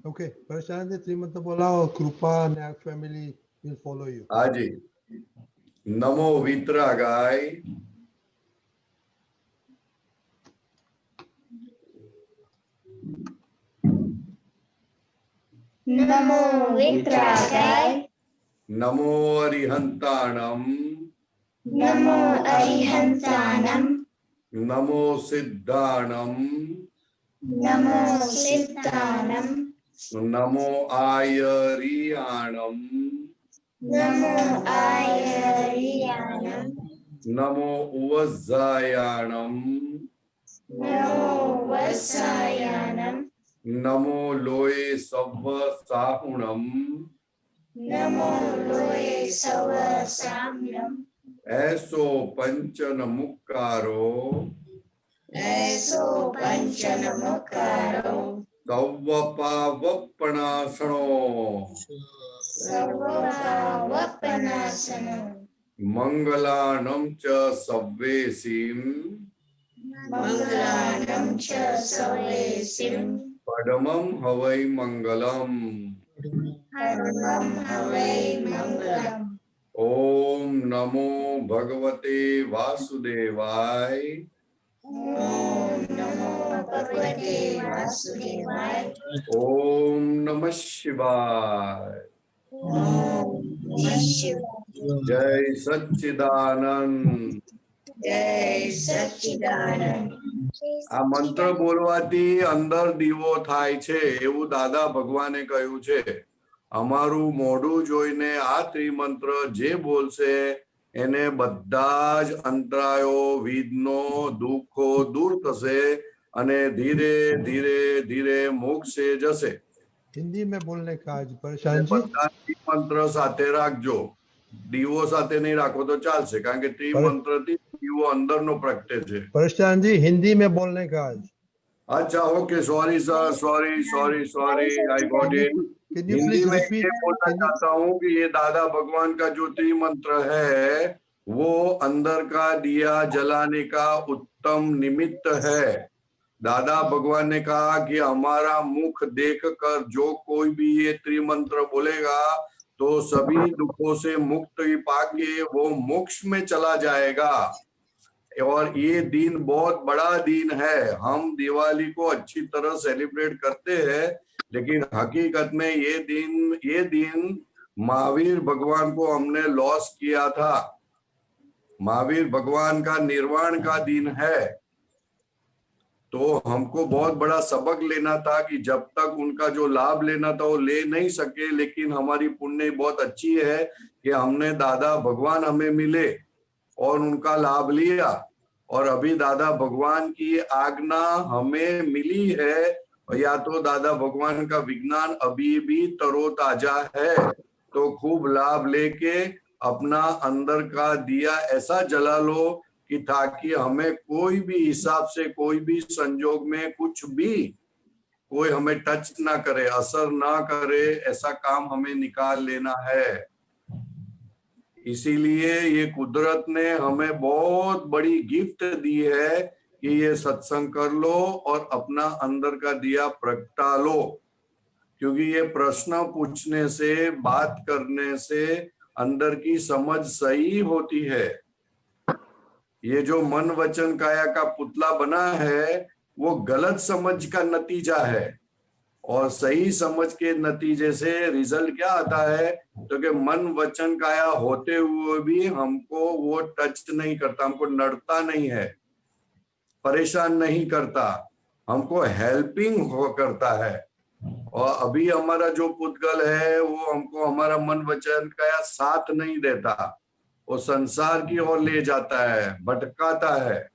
Okay, Prashant ने त्रिमंत्र बोला और कृपा Nayak family will follow you. हाँ जी। नमो वितरागाय नमो वितरागाय नमो अरिहंताणम नमो अरिहंताणम नमो सिद्धाणम नमो सिद्धाणम नमो आयरियाणम नमो आयरियाणम नमो उवज्जायाणम नमो वत्सायाणम नमो लोये सव्व साहुणम नमो लोये सवसाम्यम ऐसो पंचन मुक्कारो ऐसो पंचनमुकारो सव्वपावपणासनो सर्वपावपनाशनो मंगलानं च सव्वेसिं मंगलानं च सर्वेसिं परमं हवै मंगलम् परमं हवै मंगलम्। ओम नमो भगवते वासुदेवाय ओम नमो भगवते वासुदेवाय ओम नमः शिवाय ओम नमः शिवाय। जय सच्चिदानंद। जय सच्चिदानंद। આ મંત્ર બોલવાથી અંદર દીવો થાય છે એવું દાદા ભગવાને કહ્યું છે. અમારું મોઢું જોઈને આ ત્રિમંત્ર જે બોલશે એને બધા જ અંતરાયો વિઘ્નો દુઃખો દૂર થશે અને ધીરે ધીરે ધીરે મોક્ષે જશે. हिंदी में बोलने का आज એટલે परेशान जी બધા ત્રિમંત્ર સાથે રાખજો. દીવો સાથે નહીં રાખો તો ચાલશે કારણ કે ત્રિમંત્રથી દીવો અંદરનો પ્રગટે છે. परेशान जी हिंदी में बोलने का आज अच्छा okay sorry sir sorry sorry sorry I got it. Can you Hindi please में repeat? ये बोलना चाहता हूँ कि ये दादा भगवान का जो त्रिमंत्र है वो अंदर का दिया जलाने का उत्तम निमित्त है. दादा भगवान ने कहा कि हमारा मुख देखकर जो कोई भी ये त्रिमंत्र बोलेगा तो सभी दुखों से मुक्ति पाके वो मोक्ष में चला जाएगा. और ये दिन बहुत बड़ा दिन है. हम दिवाली को अच्छी तरह सेलिब्रेट करते हैं लेकिन हकीकत में ये दिन महावीर भगवान को हमने लॉस किया था. महावीर भगवान का निर्वाण का दिन है. तो हमको बहुत बड़ा सबक लेना था कि जब तक उनका जो लाभ लेना था वो ले नहीं सके, लेकिन हमारी पुण्य बहुत अच्छी है कि हमने दादा भगवान हमें मिले और उनका लाभ लिया. और अभी दादा भगवान की आज्ञा हमें मिली है या तो दादा भगवान का विज्ञान अभी भी तरोताजा है. तो खूब लाभ लेके अपना अंदर का दिया ऐसा जला लो कि ताकि हमें कोई भी हिसाब से कोई भी संजोग में कुछ भी कोई हमें टच ना करे, असर ना करे, ऐसा काम हमें निकाल लेना है. इसीलिए ये कुदरत ने हमें बहुत बड़ी गिफ्ट दी है कि ये सत्संग कर लो और अपना अंदर का दिया प्रगटा लो. क्योंकि ये प्रश्न पूछने से, बात करने से अंदर की समझ सही होती है. ये जो मन वचन काया का पुतला बना है वो गलत समझ का नतीजा है. और सही समझ के नतीजे से रिजल्ट क्या आता है तो कि मन वचन काया होते हुए भी हमको वो टच नहीं करता, हमको नड़ता नहीं है, परेशान नहीं करता, हमको हेल्पिंग हो करता है. और अभी हमारा जो पुद्गल है वो हमको हमारा मन वचन काया साथ नहीं देता, वो संसार की ओर ले जाता है, भटकाता है.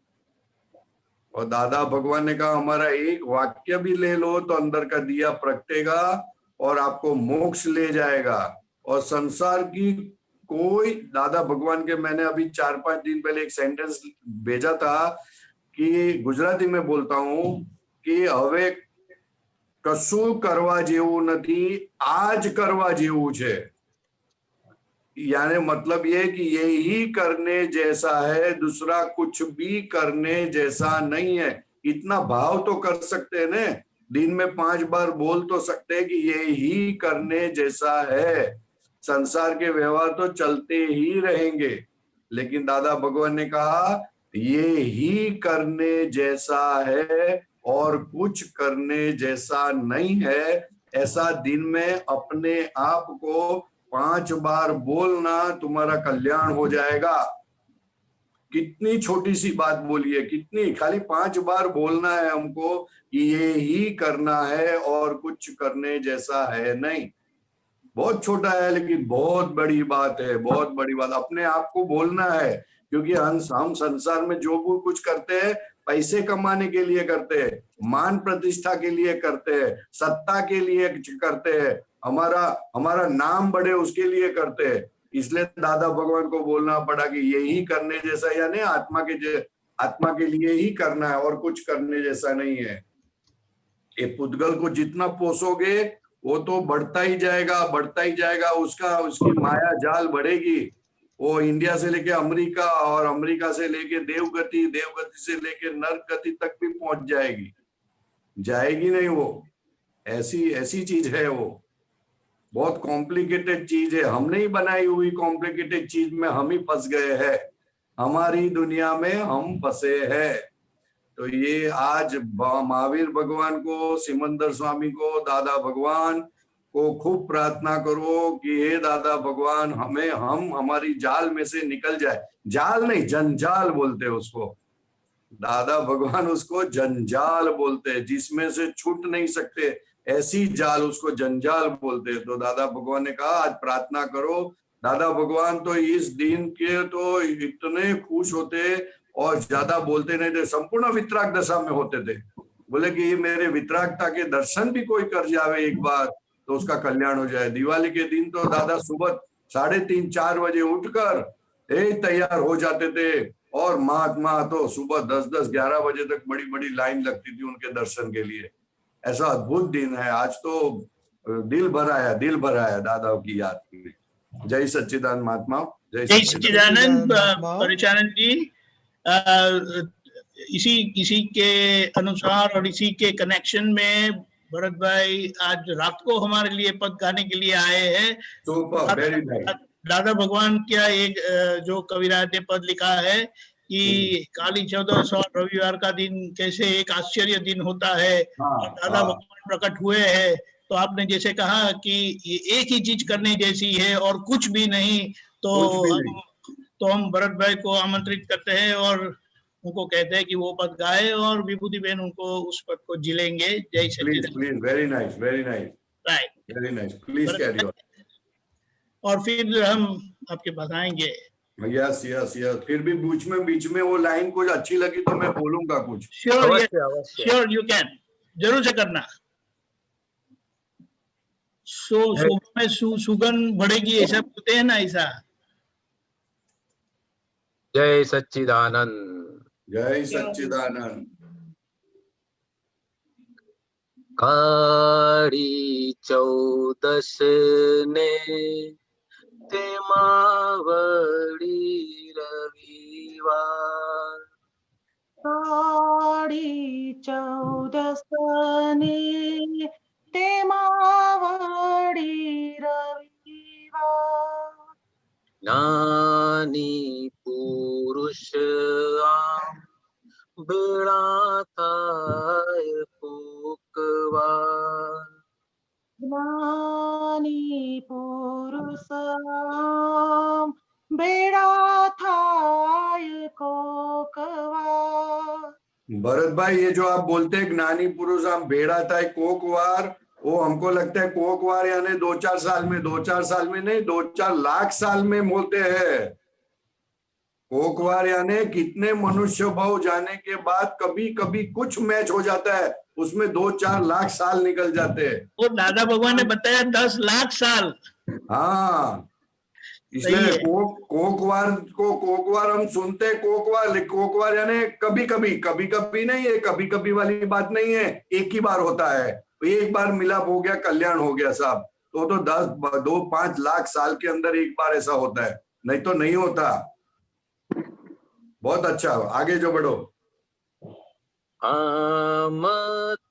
और दादा भगवान ने कहा हमारा एक वाक्य भी ले लो तो अंदर का दिया प्रगटेगा और आपको मोक्ष ले जाएगा. और संसार की कोई, दादा भगवान के मैंने अभी 4-5 दिन पहले एक सेंटेंस भेजा था कि गुजराती में बोलता हूँ कि हवे कशु करवा जेवू नहीं, आज करवा जेवू छे. यानी मतलब ये कि यही करने जैसा है, दूसरा कुछ भी करने जैसा नहीं है. इतना भाव तो कर सकते हैं ने दिन में 5 बार बोल तो सकते हैं कि ये ही करने जैसा है। संसार के व्यवहार तो चलते ही रहेंगे, लेकिन दादा भगवान ने कहा ये ही करने जैसा है और कुछ करने जैसा नहीं है। ऐसा दिन में अपने आप को 5 बार बोलना, तुम्हारा कल्याण हो जाएगा। कितनी छोटी सी बात बोली है, कितनी, खाली 5 बार बोलना है हमको कि ये ही करना है और कुछ करने जैसा है नहीं। बहुत छोटा है लेकिन बहुत बड़ी बात है, बहुत बड़ी बात। अपने आप को बोलना है, क्योंकि हम संसार में जो भी कुछ करते हैं पैसे कमाने के लिए करते हैं, मान प्रतिष्ठा के लिए करते हैं, सत्ता के लिए करते हैं, हमारा नाम बढ़े उसके लिए करते हैं। इसलिए दादा भगवान को बोलना पड़ा कि यही करने जैसा, यानी आत्मा के लिए ही करना है और कुछ करने जैसा नहीं है। ये पुद्गल को जितना पोसोगे वो तो बढ़ता ही जाएगा, बढ़ता ही जाएगा, उसकी माया जाल बढ़ेगी। वो इंडिया से लेके अमेरिका और अमेरिका से लेके देवगति, देवगति से लेके नरक गति तक भी पहुंच जाएगी नहीं। वो ऐसी चीज है, वो बहुत कॉम्प्लिकेटेड चीज है। हमने ही बनाई हुई कॉम्प्लिकेटेड चीज में हम ही फंस गए हैं, हमारी दुनिया में हम फंसे हैं। तो ये आज महावीर भगवान को, सिमंदर स्वामी को, दादा भगवान को खूब प्रार्थना करो कि हे दादा भगवान, हम हमारी जाल में से निकल जाए। जाल नहीं, जंजाल बोलते हैं उसको। दादा भगवान उसको जंजाल बोलते हैं, जिसमें से छूट नहीं सकते, ऐसी जाल, उसको जंजाल बोलते हैं। तो दादा भगवान ने कहा आज प्रार्थना करो। दादा भगवान तो इस दिन के तो इतने खुश होते और ज्यादा बोलते नहीं थे, संपूर्ण वितराग दशा में होते थे। बोले कि ये मेरे वितरागता के दर्शन भी कोई कर जावे एक बार तो उसका कल्याण हो जाए। दिवाली के दिन तो दादा सुबह 3:30-4 बजे उठकर तैयार हो जाते थे, और महात्मा तो सुबह 10-11 बजे तक बड़ी बड़ी लाइन लगती थी उनके दर्शन के लिए। ऐसा अद्भुत दिन है आज, तो दिल भर आया दादा की याद में। जय सच्चिदानंद महात्मा, जय सच्चिदानंद। परिचानंद जी, इसी के अनुसार और इसी के कनेक्शन में भरत भाई आज रात को हमारे लिए पद गाने के लिए आए हैं। दादा भगवान क्या एक जो कविराज ने पद लिखा है कि काली 14 और रविवार का दिन कैसे एक आश्चर्य दिन होता है, और दादा भगवान प्रकट हुए हैं। तो आपने जैसे कहा कि एक ही चीज करने जैसी है और कुछ भी नहीं, तो हम भरत भाई को आमंत्रित करते हैं और उनको कहते हैं कि वो पद गाए और विभूति बहन उनको उस पद को जिलेंगे। जय Sachchidanand. Very nice, right, very nice, please carry on. और फिर हम आपके पास आएंगे। यस, फिर भी बीच में वो लाइन कुछ अच्छी लगी तो मैं बोलूंगा कुछ। श्योर यू कैन, जरूर से करना। में सुगंध बढ़ेगी, ऐसा बोलते हैं ना, ऐसा। जय सच्चिदानंद, जय सच्चिदानंद। काली 14 ने ते मावड़ी रविवार, काली 14 ने ते मावड़ी रविवार, ज्ञानी पुरुष आम बेड़ा थाय कोकवार, ज्ञानी पुरुष आम बेड़ा थाय कोकवार। भरत भाई, ये जो आप बोलते हैं ज्ञानी पुरुष हम बेड़ा था कोकवार, वो हमको लगता है कोकवार यानी 2-4 साल में, 2-4 साल में नहीं, 2-4 लाख साल में बोलते हैं। कोकवार यानी कितने मनुष्य भाव जाने के बाद कभी कभी कुछ मैच हो जाता है, उसमें 2-4 लाख साल निकल जाते हैं। वो दादा भगवान ने बताया 10 लाख साल। हाँ, इसलिए कोकवार हम सुनते हैं, कोकवार यानी कभी कभी नहीं है, कभी कभी वाली बात नहीं है, एक ही बार होता है। एक बार मिलाप हो गया, कल्याण हो गया साहब। तो 2-5 लाख साल के अंदर एक बार ऐसा होता है, नहीं तो नहीं होता। बहुत अच्छा, आगे जो बढ़ो। આમ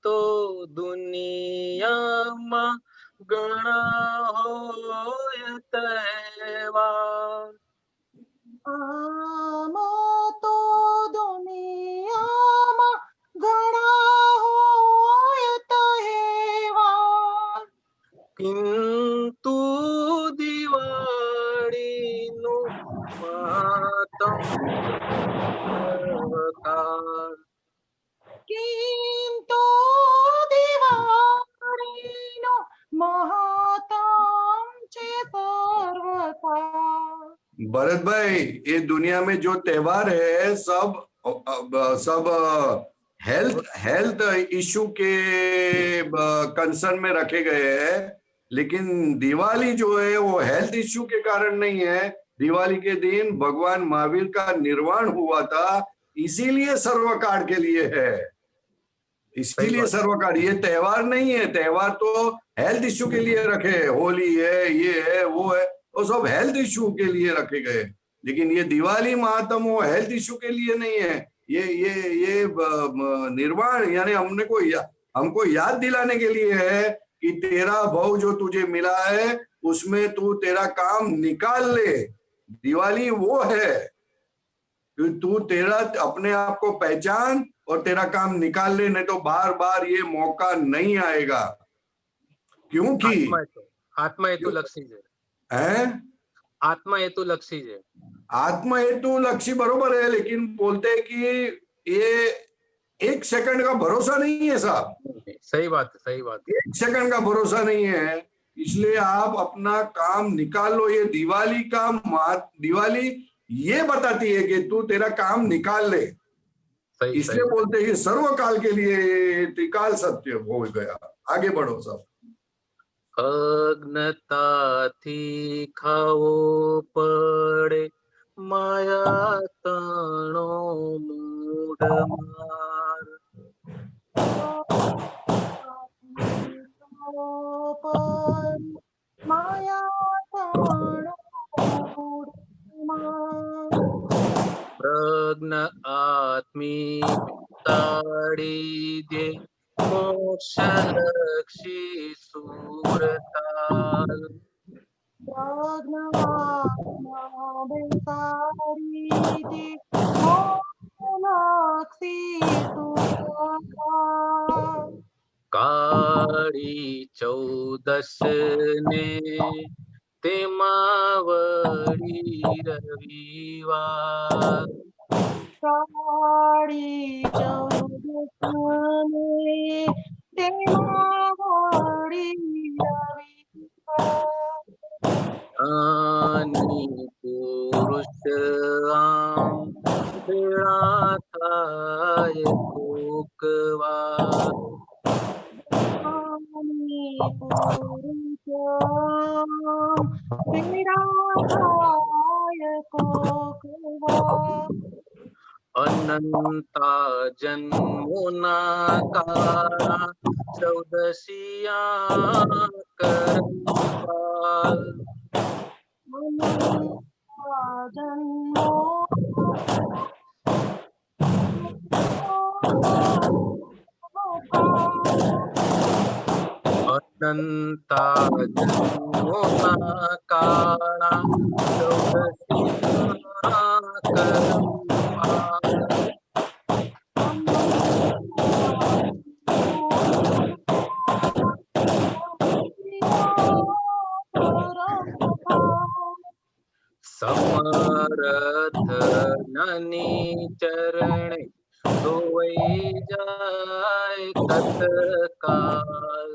તો દુનિયામાં ઘણા હોય તહેવાર, આમ તો દુનિયામાં ઘણા હોય તહેવાર, કિંતુ દિવાળીનું મહત્તમ સર્વકાળ. કિંતુ દિવાળીનો મહત્તમ છે સર્વકાળ. भरत भाई, ये दुनिया में जो त्योहार है सब हेल्थ इशू के कंसर्न में रखे गए हैं, लेकिन दिवाली जो है वो हेल्थ इशू के कारण नहीं है। दिवाली के दिन भगवान महावीर का निर्वाण हुआ था, इसीलिए सर्वकाल के लिए है, इसीलिए सर्वकाल। ये त्योहार नहीं है, त्योहार तो हेल्थ इशू के लिए रखे हैं, होली है, ये है, वो है, वो सब हेल्थ इशू के लिए रखे गए। लेकिन ये दिवाली महात्म वो हेल्थ इशू के लिए नहीं है, ये निर्वाण यानी हमको याद दिलाने के लिए है कि तेरा भाव जो तुझे मिला है उसमें तू तेरा काम निकाल ले। दिवाली वो है कि तू तेरा अपने आप को पहचान और तेरा काम निकाल ले, नहीं तो बार बार ये मौका नहीं आएगा। क्योंकि आत्मा हेतु लक्षी है, आत्मा हेतु लक्षी है, आत्मा हेतु लक्ष्य बरोबर है, लेकिन बोलते हैं कि ये 1 सेकंड का भरोसा नहीं है साहब। सही बात है, सही बात है। 1 सेकंड का भरोसा नहीं है, इसलिए आप अपना काम निकाल लो। ये दिवाली ये बताती है कि तू तेरा काम निकाल ले, इसलिए बोलते हैं कि सर्वकाल के लिए त्रिकाल सत्य हो गया। आगे बढ़ो सब। अज्ञताथी खावो पड़े माया तणो मूढ़ मार, माया प्रज्ञ आत्मी ताड़ी दे मोक्षलक्षी सूरताल, काली चौदस ने तेमावड़ी रविवार, काली चौदस ने तेमावड़ी रविवार, ज्ञानी पुरुष आम बेड़ा थाय कोकवार, ज्ञानी पुरुष आम बेड़ा थाय कोकवार, अनंता जन्मोना काला चौदसिया करपाल, अनंता जन्मो अनंता जन्मोना काला चौदसिया करपाल, समर्थ ननी चरणे धोई जाए तत्काल,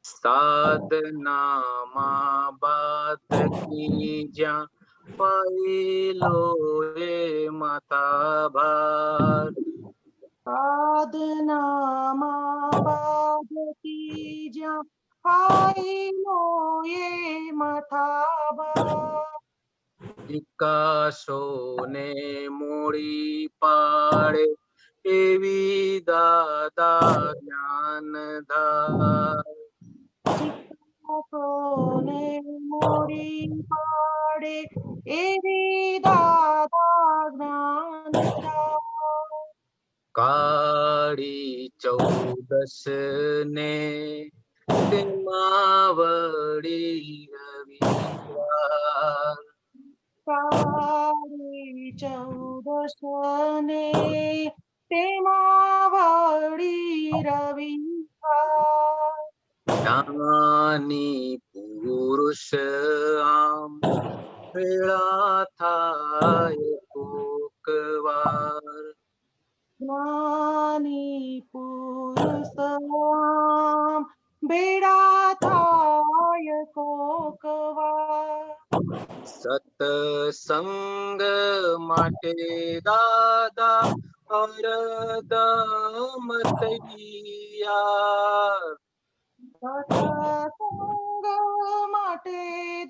साधना माँ बात की जा पाई लो ये माता भार, साधना माँ बात की जा पाई लो ये माता भार, विकासो ने मोड़ी पाड़े एवी दादा ज्ञान धार, કોને મોડી પાડે એવી દાદા જ્ઞાનતા. કાળી ચૌદસ ને તેમાં વળી રવિવાર. કાળી ચૌદસ ને તેમાં વળી રવિવાર. જ્ઞાની પુરુષ આમ ભેળા થાય કોક વાર. જ્ઞાની પુરુષ આમ ભેળા થાય કોક વાર. સત્સંગ માટે દાદા હરદમ તૈયાર. સત્સંગ માટે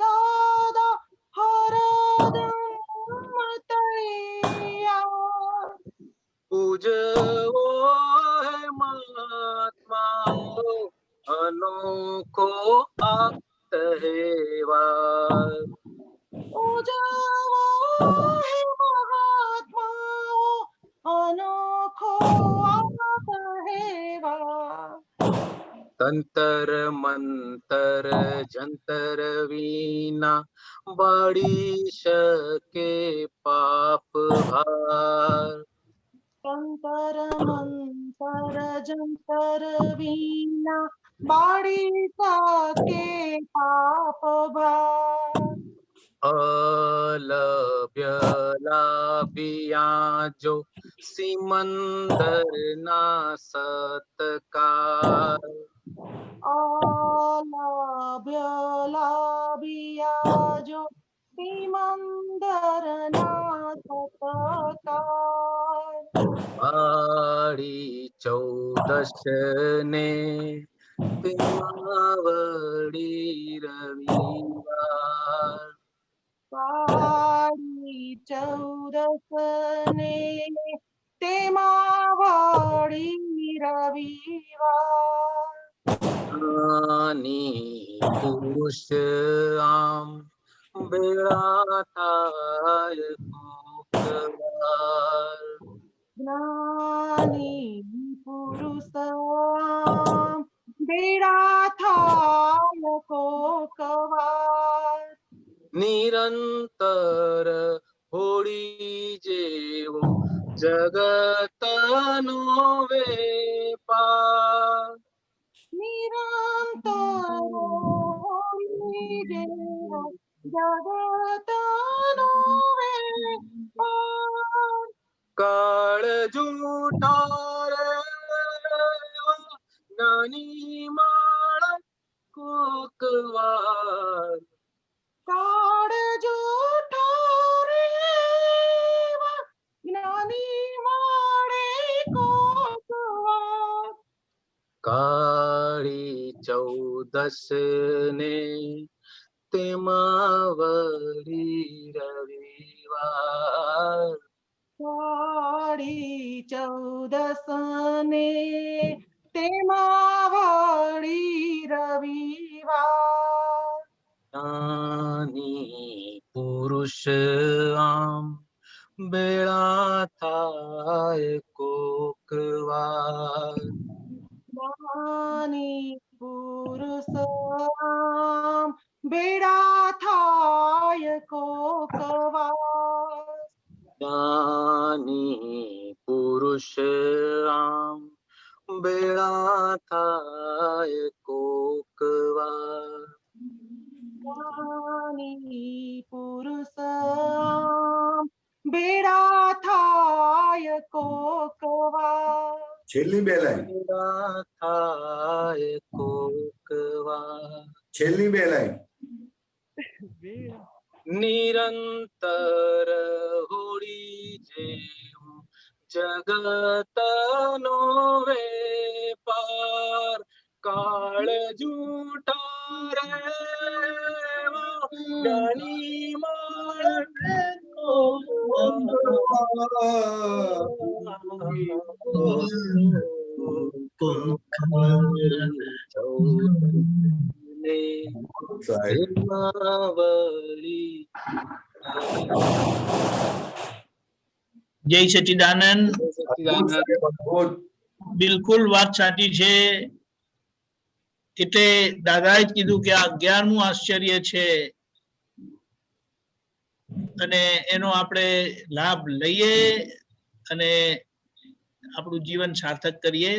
દાદા હરદમ તૈયાર. પૂજવો હે મહાત્માઓ અનોખો આ તહેવાર. પૂજવો હે મહાત્માઓ અનોખો આ તહેવાર. તંતર મંતર જંતર વિના બાળી શકે પાપ ભાર. તંતર મંતર જંતર વિના બાળી શકે પાપ ભાર. અલભ્ય લાભિયા જો સિમંદર ના સત્કાર. અલભ્ય લાભિયા જો સિમંદર ના સત્કાર. કાળી ચૌદસ ને તેમાં વળી રવિવાર. કાળી ચૌદસ ને તેમાં વળી રવિવાર. જ્ઞાની પુરુષ આમ ભેળા થાય કોક વાર. જ્ઞાની પુરુષ આમ ભેળા થાય કોક વાર. નિરંતર હોળી જેવો જગતનો વેપાર. નિરંતર હોળી જેવો જગતનો વેપાર. કાળ જૂઠા રે નાની માળ કોક વાર. કાળ જૂઠા રેવા જ્ઞાની મળે કોક વાર. કાળી ચૌદસ ને તેમાં વળી રવિવાર. કાળી ચૌદસ ને તેમાં વળી રવિવાર. જ્ઞાની પુરુષ આમ બેળા થાય કોક વાર. જ્ઞાની પુરુષ આમ ભેળા થાય કોક વાર. જ્ઞાની પુરુષ આમ બેળા થાય કોક વાર. જ્ઞાની પુરુષ આમ ભેળા થાય કોક વાર. છેલ્લી બે લાઈન, બેળા થાય કોક વાર. છેલ્લી બે લાઈન. નિરંતર હોળી જેવું જગતનો વેપાર. કાળ જૂઠા રેવા જ્ઞાની મળે outside. પ્રેમાવળી જય સચ્ચિદાનંદ. સચ્ચિદાનંદ. બિલકુલ વાત સાચી છે. એટલે દાદાએ જ કીધું કે આ 11મું આશ્ચર્ય છે અને એનો આપણે લાભ લઈએ અને આપણું જીવન સાર્થક કરીએ.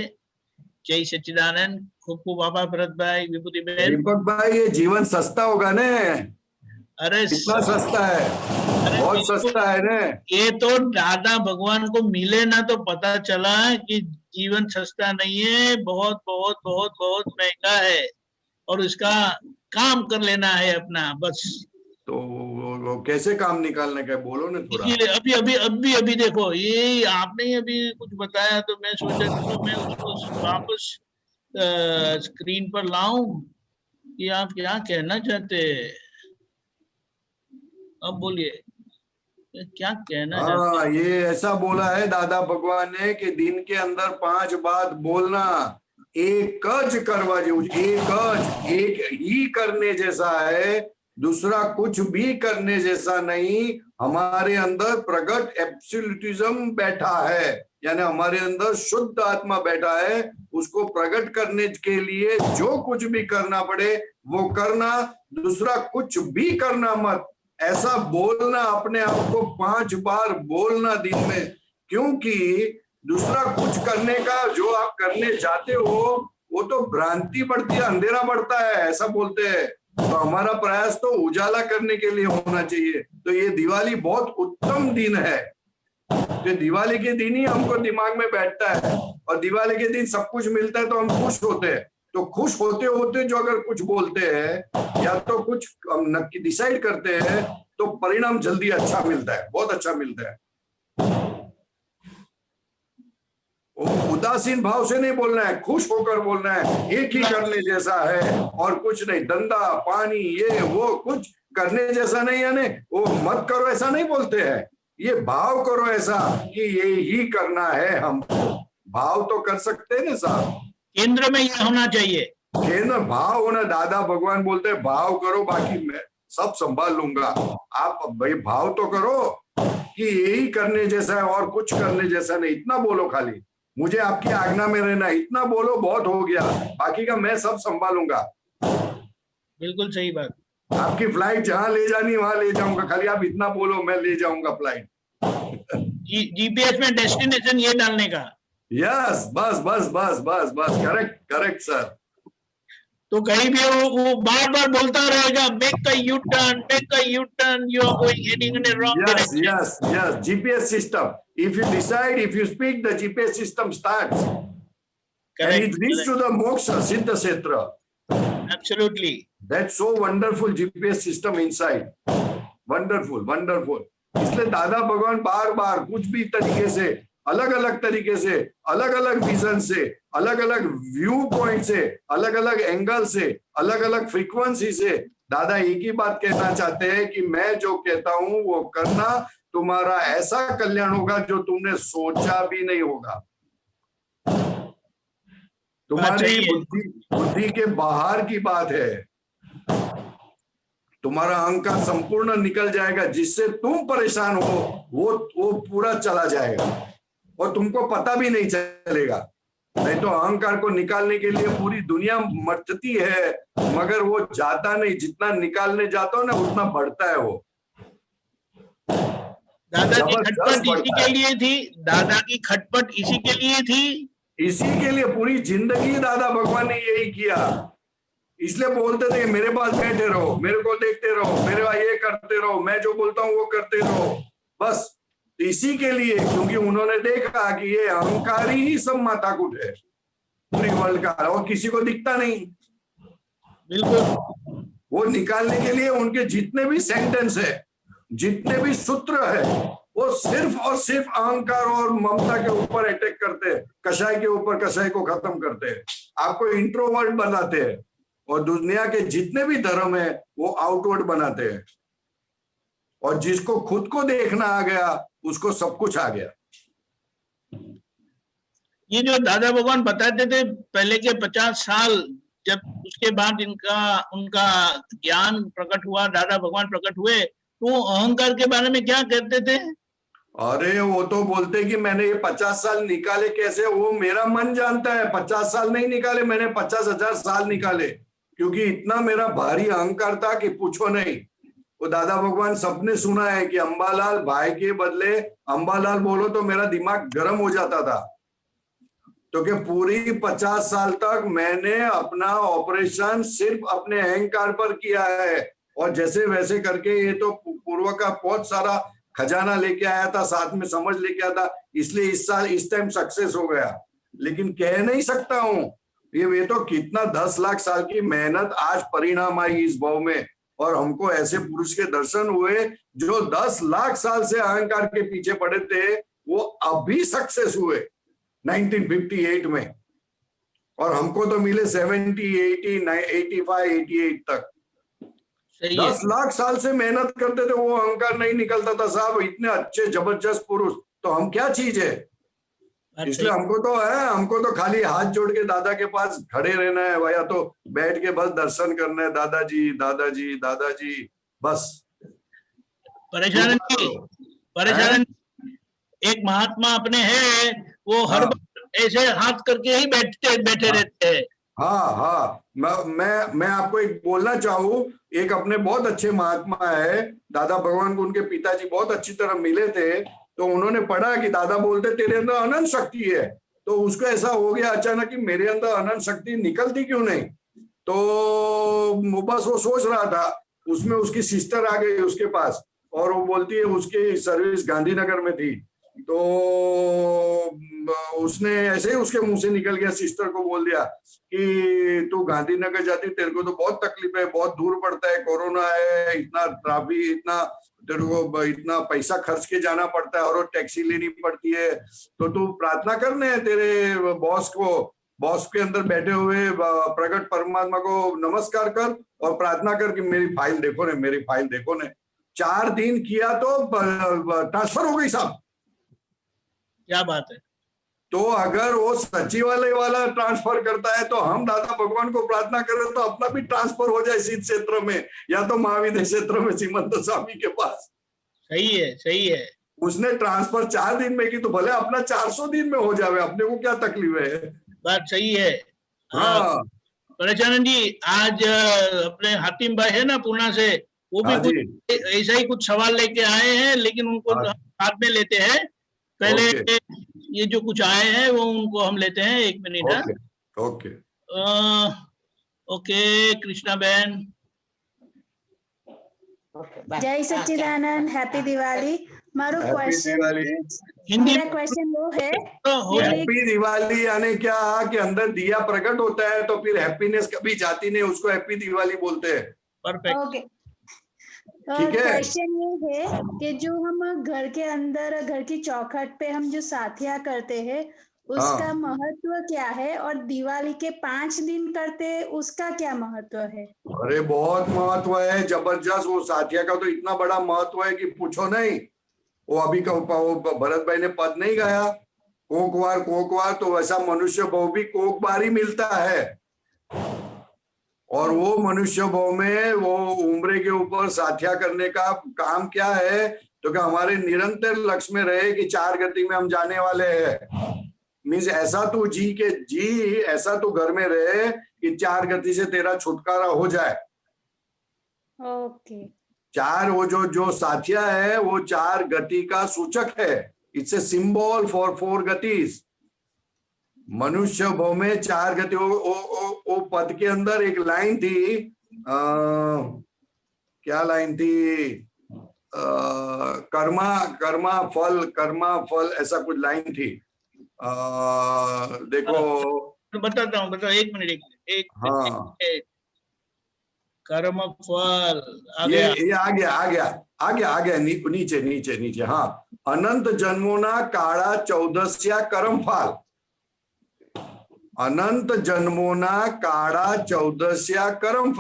જય સચ્ચિદાનંદ. ખૂબ ખૂબ આભાર ભરતભાઈ, વિભૂતિબેન. दीपक भाई, ये जीवन सस्ता होगा ने? अरे कितना सस्ता है? बहुत सस्ता है ने? ये तो दादा भगवान को मिले ना तो पता चला कि जीवन सस्ता नहीं है, बहुत बहुत बहुत बहुत महंगा है और इसका काम कर लेना है अपना बस. तो वो कैसे काम निकालने का है? बोलो ना थोड़ा. इसीलिए अभी देखो, ये आपने ही अभी कुछ बताया तो मैं सोचा कि मैं उसको वापस स्क्रीन पर लाऊं कि आप क्या कहना चाहते हैं. अब बोलिए क्या कहना चाहते हैं. हाँ, ये ऐसा बोला है दादा भगवान ने कि दिन के अंदर 5 बात बोलना, एक ज करवा जो, एक ही करने जैसा है, दूसरा कुछ भी करने जैसा नहीं. हमारे अंदर प्रगट एब्सोल्यूटिज्म बैठा है, यानी हमारे अंदर शुद्ध आत्मा बैठा है. उसको प्रकट करने के लिए जो कुछ भी करना पड़े वो करना, दूसरा कुछ भी करना मत. ऐसा बोलना, अपने आप को 5 बार बोलना दिन में, क्योंकि दूसरा कुछ करने का जो आप करने जाते हो वो तो भ्रांति बढ़ती है, अंधेरा बढ़ता है, ऐसा बोलते हैं. तो हमारा प्रयास तो उजाला करने के लिए होना चाहिए. तो ये दिवाली बहुत उत्तम दिन है. तो दिवाली के दिन ही हमको दिमाग में बैठता है और दिवाली के दिन सब कुछ मिलता है तो हम खुश होते हैं. तो खुश होते होते जो अगर कुछ बोलते हैं या तो कुछ नक्की डिसाइड करते हैं तो परिणाम जल्दी अच्छा मिलता है, बहुत अच्छा मिलता है. उदासीन भाव से नहीं बोलना है, खुश होकर बोलना है. एक ही करने जैसा है और कुछ नहीं. धंधा पानी ये वो कुछ करने जैसा नहीं है, ने वो मत करो ऐसा नहीं बोलते हैं. ये भाव करो ऐसा कि ये ही करना है हमको. भाव तो कर सकते हैं ना साहब. केंद्र में ये होना चाहिए. केंद्र भाव होना. दादा भगवान बोलते हैं भाव करो, बाकी मैं सब संभाल लूंगा. आप भाई भाव तो करो कि यही करने जैसा है और कुछ करने जैसा नहीं. इतना बोलो, खाली मुझे आपकी आज्ञा में रहना, इतना बोलो, बहुत हो गया. बाकी का मैं सब संभालूंगा. बिल्कुल सही बात. आपकी फ्लाइट जहां ले जानी वहां ले जाऊंगा, खाली आप इतना बोलो, मैं ले जाऊंगा फ्लाइट. जीपीएस में डेस्टिनेशन ये डालने का. यस, बस बस बस बस बस, करेक्ट करेक्ट सर. तो कहीं भी वो बार बार बोलता रहेगा, make a U turn, you are going heading in a wrong direction. Yes, yes. GPS system. If you decide, if you speak, the GPS system starts. And it leads to the moksha, siddha setra. Absolutely. That's so wonderful GPS system inside. Wonderful, wonderful. इसलिए दादा भगवान बार बार कुछ भी तरीके से, अलग अलग तरीके से, अलग अलग विजन से, अलग अलग व्यू पॉइंट से, अलग अलग एंगल से, अलग अलग फ्रीक्वेंसी से दादा एक ही बात कहना चाहते हैं कि मैं जो कहता हूं वो करना, तुम्हारा ऐसा कल्याण होगा जो तुमने सोचा भी नहीं होगा. तुम्हारी बुद्धि के बाहर की बात है. तुम्हारा अहंकार संपूर्ण निकल जाएगा, जिससे तुम परेशान हो वो पूरा चला जाएगा और तुमको पता भी नहीं चलेगा. नहीं तो अहंकार को निकालने के लिए पूरी दुनिया मरती है, मगर वो जाता नहीं. जितना निकालने जाता हो ना उतना बढ़ता है वो. दादा की खटपट इसी के लिए थी. दादा की खटपट इसी के लिए थी. इसी के लिए पूरी जिंदगी दादा भगवान ने यही किया. इसलिए बोलते थे कि मेरे पास बैठे रहो, मेरे को देखते रहो, मेरे पास ये करते रहो, मैं जो बोलता हूँ वो करते रहो. बस इसी के लिए, क्योंकि उन्होंने देखा कि ये अहंकारी ही सब माथाकुट है पूरी वर्ल्ड का और किसी को दिखता नहीं. बिल्कुल. वो निकालने के लिए उनके जितने भी सेंटेंस है, जितने भी सूत्र है, वो सिर्फ और सिर्फ अहंकार और ममता के ऊपर अटैक करते हैं. कषाय के ऊपर कषाय को खत्म करते हैं, आपको इंट्रोवर्ट बनाते हैं और दुनिया के जितने भी धर्म है वो आउटवर्ड बनाते हैं. और जिसको खुद को देखना आ गया उसको सब कुछ आ गया. ये जो दादा भगवान बताते थे पहले के 50 साल जब उसके बाद इनका उनका ज्ञान प्रकट हुआ, दादा भगवान प्रकट हुए, तो अहंकार के बारे में क्या कहते थे? अरे वो तो बोलते कि मैंने ये 50 साल निकाले कैसे, वो मेरा मन जानता है। 50 साल नहीं निकाले मैंने, 50,000 साल निकाले, क्योंकि इतना मेरा भारी अहंकार था कि पूछो नहीं। वो दादा भगवान सबने सुना है कि अंबालाल भाई के बदले अंबालाल बोलो तो मेरा दिमाग गर्म हो जाता था। तो कि पूरी 50 साल तक मैंने अपना ऑपरेशन सिर्फ अपने अहंकार पर किया है, और जैसे वैसे करके ये तो पूर्व का बहुत सारा खजाना लेके आया था, साथ में समझ लेके आया था, इसलिए इस साल इस टाइम सक्सेस हो गया। लेकिन कह नहीं सकता हूं, ये तो कितना 10 लाख साल की मेहनत आज परिणाम आई इस भाव में, और हमको ऐसे पुरुष के दर्शन हुए जो 10 लाख साल से अहंकार के पीछे पड़े थे, वो अभी सक्सेस हुए 1958 में, और हमको तो मिले 70, 80, 85, 88 तक। 10 लाख साल से मेहनत करते थे, वो अहंकार नहीं निकलता था साहब। इतने अच्छे जबरदस्त पुरुष, तो हम क्या चीज है? इसलिए हमको तो खाली हाथ जोड़ के दादा के पास खड़े रहना है, या तो बैठ के बस दर्शन करना है, दादाजी दादाजी दादाजी, बस। परेशान एक महात्मा अपने हैं, वो हर बार ऐसे हाथ करके ही बैठे रहते हैं। हाँ, मैं आपको एक बोलना चाहूँ, एक अपने बहुत अच्छे महात्मा है, दादा भगवान को उनके पिताजी बहुत अच्छी तरह मिले थे, तो उन्होंने पढ़ा कि दादा बोलते तेरे अंदर अनंत शक्ति है। तो उसको ऐसा हो गया अचानक कि मेरे अंदर अनंत शक्ति निकलती क्यों नहीं, तो बस वो सोच रहा था। उसमें उसकी सिस्टर आ गई उसके पास, और वो बोलती है उसकी सर्विस गांधीनगर में थी, तो उसने ऐसे ही उसके मुंह से निकल गया, सिस्टर को बोल दिया कि तू गांधीनगर जाती, तेरे को तो बहुत तकलीफ है, बहुत दूर पड़ता है, कोरोना है, इतना ट्रैफिक, इतना तेरे को इतना पैसा खर्च के जाना पड़ता है, और टैक्सी लेनी पड़ती है, तो तू प्रार्थना करने तेरे बॉस के अंदर बैठे हुए प्रकट परमात्मा को नमस्कार कर, और प्रार्थना कर कि मेरी फाइल देखो ने। 4 दिन किया तो ट्रांसफर हो गई साहब। क्या बात है। तो अगर वो सचिवालय वाला ट्रांसफर करता है, तो हम दादा भगवान को प्रार्थना करें तो अपना भी ट्रांसफर हो जाए इस क्षेत्र में, या तो महाविद्य क्षेत्र में श्रीमंत स्वामी के पास। सही है। उसने ट्रांसफर 4 दिन में की, तो भले अपना 400 दिन में हो जावे, अपने को क्या तकलीफ है। बात सही है। हाँ परेशानंद जी, आज अपने हातिम भाई है ना पूना से, वो भी कुछ ऐसा ही कुछ सवाल लेके आए हैं, लेकिन उनको साथ में लेते हैं। पहले ये जो कुछ आए हैं वो उनको हम लेते हैं, 1 मिनट। ओके कृष्णा बहन। जय सच्चिदानंद, हैप्पी दिवाली। मारो क्वेश्चन हिंदी क्वेश्चन वो है, हैप्पी दिवाली यानी क्या कि अंदर दिया प्रकट होता है, तो फिर हैप्पीनेस कभी जाती नहीं, उसको हैप्पी दिवाली बोलते हैं। परफेक्ट। ओके, क्वेश्चन ये है कि जो हम घर के अंदर, घर की चौखट पे हम जो साथिया करते हैं, उसका महत्व क्या है, और दिवाली के 5 दिन करते हैं, उसका क्या महत्व है? अरे बहुत महत्व है, जबरदस्त। वो साथिया का तो इतना बड़ा महत्व है कि पूछो नहीं। वो अभी का भरत भाई ने पद नहीं गाया, कोकवार, तो वैसा मनुष्य भाव भी कोकबार ही मिलता है। और वो मनुष्य भाव में वो उम्र के ऊपर साथिया करने का काम क्या है, तो क्या हमारे निरंतर लक्ष्य में रहे कि 4 गति में हम जाने वाले हैं। मीन्स ऐसा तू ऐसा तू घर में रहे कि 4 गति से तेरा छुटकारा हो जाए। ओके। 4 वो जो साथिया है वो 4 गति का सूचक है। इट्स ए सिंबल फॉर 4 गतिज। मनुष्य भव में 4 गति। वो पद के अंदर एक लाइन थी, क्या लाइन थी, कर्मा फल ऐसा कुछ लाइन थी। देखो बताता हूँ, बताओ 1 मिनट। कर्म फल ये आ गया नीचे। हाँ, अनंत जन्मोना काड़ा 14 कर्म फल। अनंत जन्मोना काड़ा 14 कर्म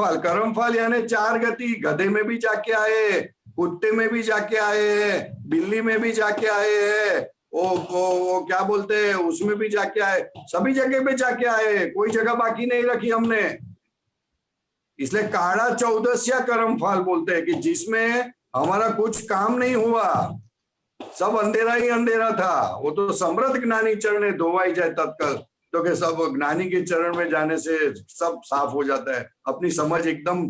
फल यानी 4 गति। गधे में भी जाके आए, कुत्ते में भी जाके आए, बिल्ली में भी जाके आए, वो क्या बोलते हैं उसमें भी जाके आए, सभी जगह पे जाके आए, कोई जगह बाकी नहीं रखी हमने। इसलिए काड़ा चौदसिया कर्म फल बोलते हैं कि जिसमें हमारा कुछ काम नहीं हुआ, सब अंधेरा ही अंधेरा था। वो तो समृद्ध ज्ञानी चरण धोवाई जाए तत्काल, तो कि सब ज्ञानी के चरण में जाने से सब साफ हो जाता है, अपनी समझ एकदम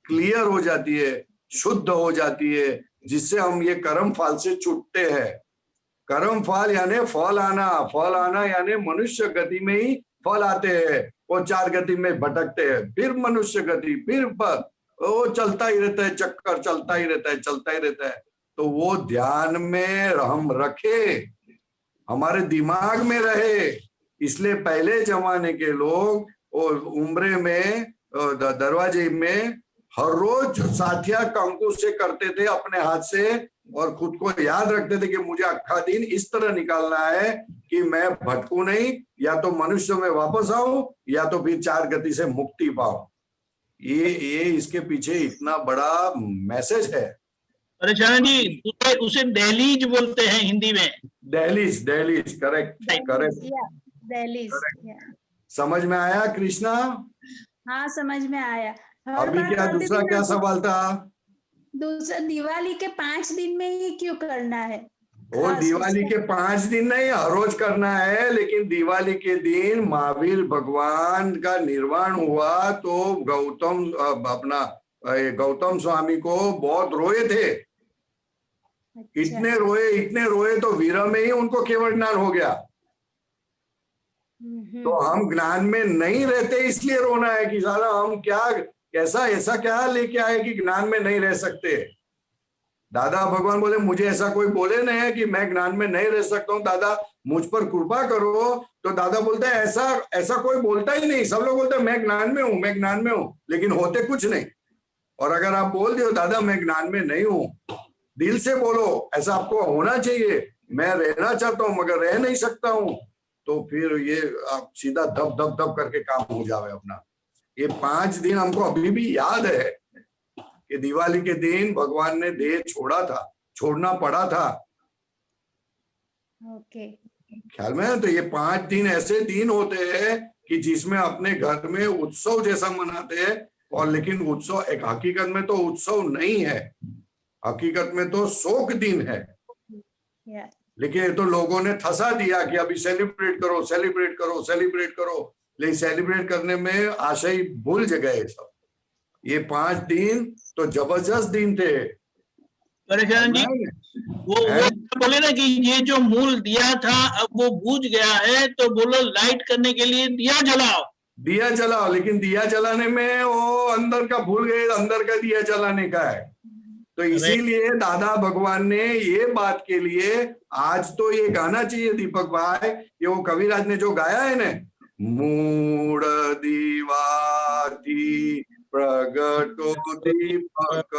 क्लियर हो जाती है, शुद्ध हो जाती है, जिससे हम ये कर्म फल से छूटते हैं। कर्म फल यानी फल आना यानी मनुष्य गति में ही फल आते हैं। वो 4 गति में भटकते हैं, फिर मनुष्य गति, फिर पद, वो चलता ही रहता है, चक्कर चलता ही रहता है। तो वो ध्यान में हम रखे, हमारे दिमाग में रहे। इसलिए पहले जमाने के लोग वो उम्रे में दरवाजे में हर रोज साथिया कंकु से करते थे अपने हाथ से, और खुद को याद रखते थे कि मुझे अक्खा दिन इस तरह निकालना है कि मैं भटकू नहीं, या तो मनुष्य में वापस आऊं या तो फिर 4 गति से मुक्ति पाऊं। ये इसके पीछे इतना बड़ा मैसेज है। अरे चरण जी, उसे दहलीज बोलते हैं हिंदी में। दहलीज, करेक्ट। दहलीज। समझ में आया कृष्णा? हाँ, समझ में आया। अभी क्या दूसरा क्या सवाल था? दूसरा, दिवाली के 5 दिन में ही क्यों करना है? वो दिवाली के 5 दिन नहीं, हर रोज करना है। लेकिन दिवाली के दिन महावीर भगवान का निर्वाण हुआ तो गौतम स्वामी को बहुत रोए थे। इतने रोए तो वीर में ही उनको केवल ज्ञान हो गया। तो हम ज्ञान में नहीं रहते, इसलिए रोना है कि साला हम क्या ऐसा क्या लेके आए कि ज्ञान में नहीं रह सकते। दादा भगवान बोले मुझे ऐसा कोई बोले नहीं है कि मैं ज्ञान में नहीं रह सकता हूँ, दादा मुझ पर कृपा करो। तो दादा बोलते हैं ऐसा कोई बोलता ही नहीं। सब लोग बोलते हैं मैं ज्ञान में हूँ, लेकिन होते कुछ नहीं। और अगर आप बोल दियो दादा मैं ज्ञान में नहीं हूँ, दिल से बोलो ऐसा आपको होना चाहिए, मैं रहना चाहता हूँ मगर रह नहीं सकता हूँ, तो फिर ये आप सीधा दब करके काम हो जावे अपना। ये 5 दिन हमको अभी भी याद है कि दिवाली के दिन भगवान ने देह छोड़ना पड़ा था। ओके, ख्याल में? तो ये 5 दिन ऐसे दिन होते हैं कि जिसमें अपने घर में उत्सव जैसा मनाते हैं। और लेकिन उत्सव एक हकीकत में तो उत्सव नहीं है, हकीकत में तो शोक दिन है। लेकिन ये तो लोगों ने थसा दिया कि अभी सेलिब्रेट करो। लेकिन सेलिब्रेट करने में आशय भूल गए सब। ये 5 दिन तो जबरदस्त दिन थे। परेशान जी, वो बोले ना कि ये जो मूल दिया था अब वो बुझ गया है, तो बोलो लाइट करने के लिए दिया जलाओ। लेकिन दिया जलाने में वो अंदर का भूल गए, अंदर का दिया जलाने का है। तो इसीलिए दादा भगवान ने ये बात के लिए आज तो ये गाना चाहिए दीपक भाई, ये वो कविराज ने जो गाया है ना, मूड दीवाती प्रगटो दीपक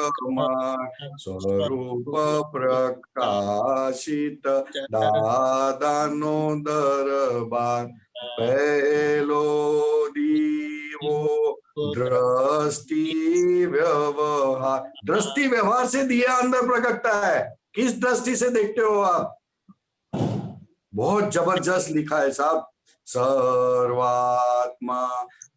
स्वरूप प्रकाशित दादानो दरबार पहलो दीवो दृष्टि व्यवहार से दिया अंदर प्रकटता है। किस दृष्टि से देखते हो आप? बहुत जबरदस्त लिखा है साहब। सर्वात्मा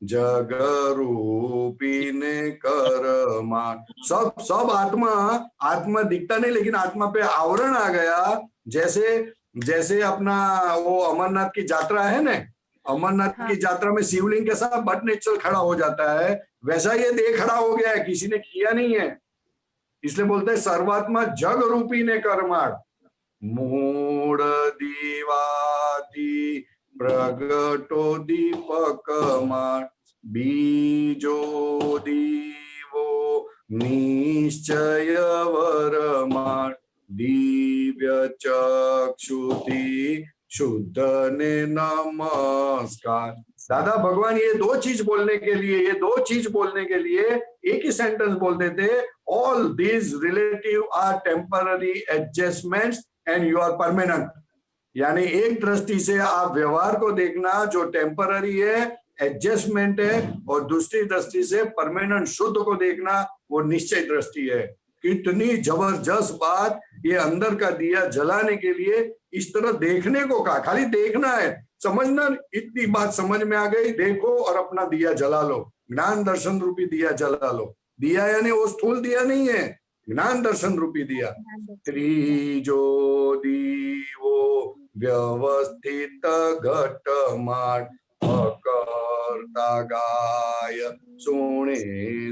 जग रूपी ने करमा, सब आत्मा दिखता नहीं, लेकिन आत्मा पे आवरण आ गया। जैसे अपना वो अमरनाथ की यात्रा है ना, अमरनाथ की यात्रा में शिवलिंग के साथ बट नेचुरल खड़ा हो जाता है, वैसा ये देह खड़ा हो गया है, किसी ने किया नहीं है। इसलिए बोलते हैं सर्वात्मा जग रूपी ने कर्माण मूड दीवाती प्रगटो दीपक बीजो दीवो निश्चय वरमाण दिव्य चक्षुति शुद्ध ने नमस्कार। दादा भगवान ये दो चीज बोलने के लिए एक ही सेंटेंस बोल देते, all these relative are temporary adjustments and you are permanent. यानी एक दृष्टि से आप व्यवहार को देखना जो टेम्पररी है, एडजस्टमेंट है, और दूसरी दृष्टि से परमानेंट शुद्ध को देखना वो निश्चय दृष्टि है। कितनी जबरदस्त बात। ये अंदर का दिया जलाने के लिए इस तरह देखने को कहा, खाली देखना है, समझना। इतनी बात समझ में आ गई, देखो और अपना दिया जला लो। ज्ञान दर्शन रूपी दिया जला लो। दिया यानी वो स्थूल दिया नहीं है, ज्ञान दर्शन रूपी दिया। त्रिजो दीवो व्यवस्थित घटमाट अकर्ता गाय सोने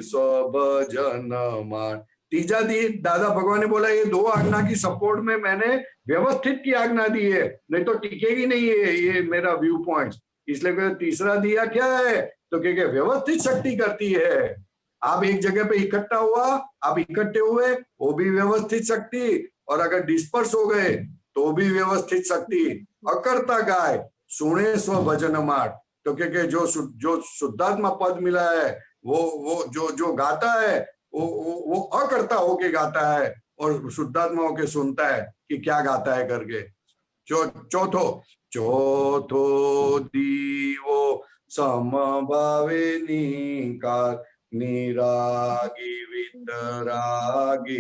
स्वभजन मान। तीजा दी दादा भगवान ने बोला ये दो आज्ञा की सपोर्ट में मैंने व्यवस्थित की आज्ञा दी है, नहीं तो टिकेगी नहीं है ये मेरा व्यू पॉइंट। इसलिए तीसरा दिया क्या है तो क्या व्यवस्थित शक्ति करती है। आप एक जगह पे इकट्ठा हुआ, आप इकट्ठे हुए, वो भी व्यवस्थित शक्ति, और अगर डिस्पर्स हो गए तो भी व्यवस्थित शक्ति। अकर्ता गाय सुने स्व भजन माट, तो क्या जो शुद्धात्मा पद मिला है वो जो गाता है वो अकर्ता होके गाता है और शुद्धात्मा होके सुनता है कि क्या गाता है करके। चौथो दीवो समभावे निकार निरागी वितरागी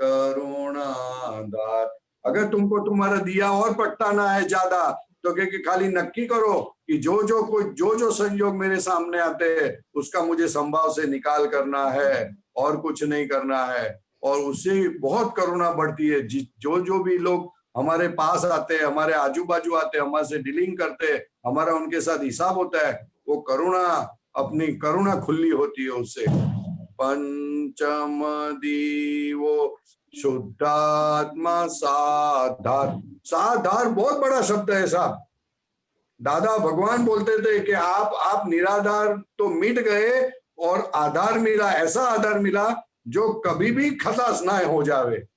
करुणाधार। अगर तुमको तुम्हारा दिया और पकड़ना है ज्यादा तो क्या खाली नक्की करो कि जो संयोग मेरे सामने आते हैं उसका मुझे संभाव से निकाल करना है और कुछ नहीं करना है। और उससे बहुत करुणा बढ़ती है। जो भी लोग हमारे पास आते हैं, हमारे आजू बाजू आते हैं, हमारे से डीलिंग करते हैं, हमारा उनके साथ हिसाब होता है, वो अपनी करुणा खुली होती है उससे। पंचम दीवो शुद्धात्मा साधार। साधार बहुत बड़ा शब्द है साहब। दादा भगवान बोलते थे कि आप निराधार तो मिट गए और आधार मिला, ऐसा आधार मिला जो कभी भी खलास ना हो जावे।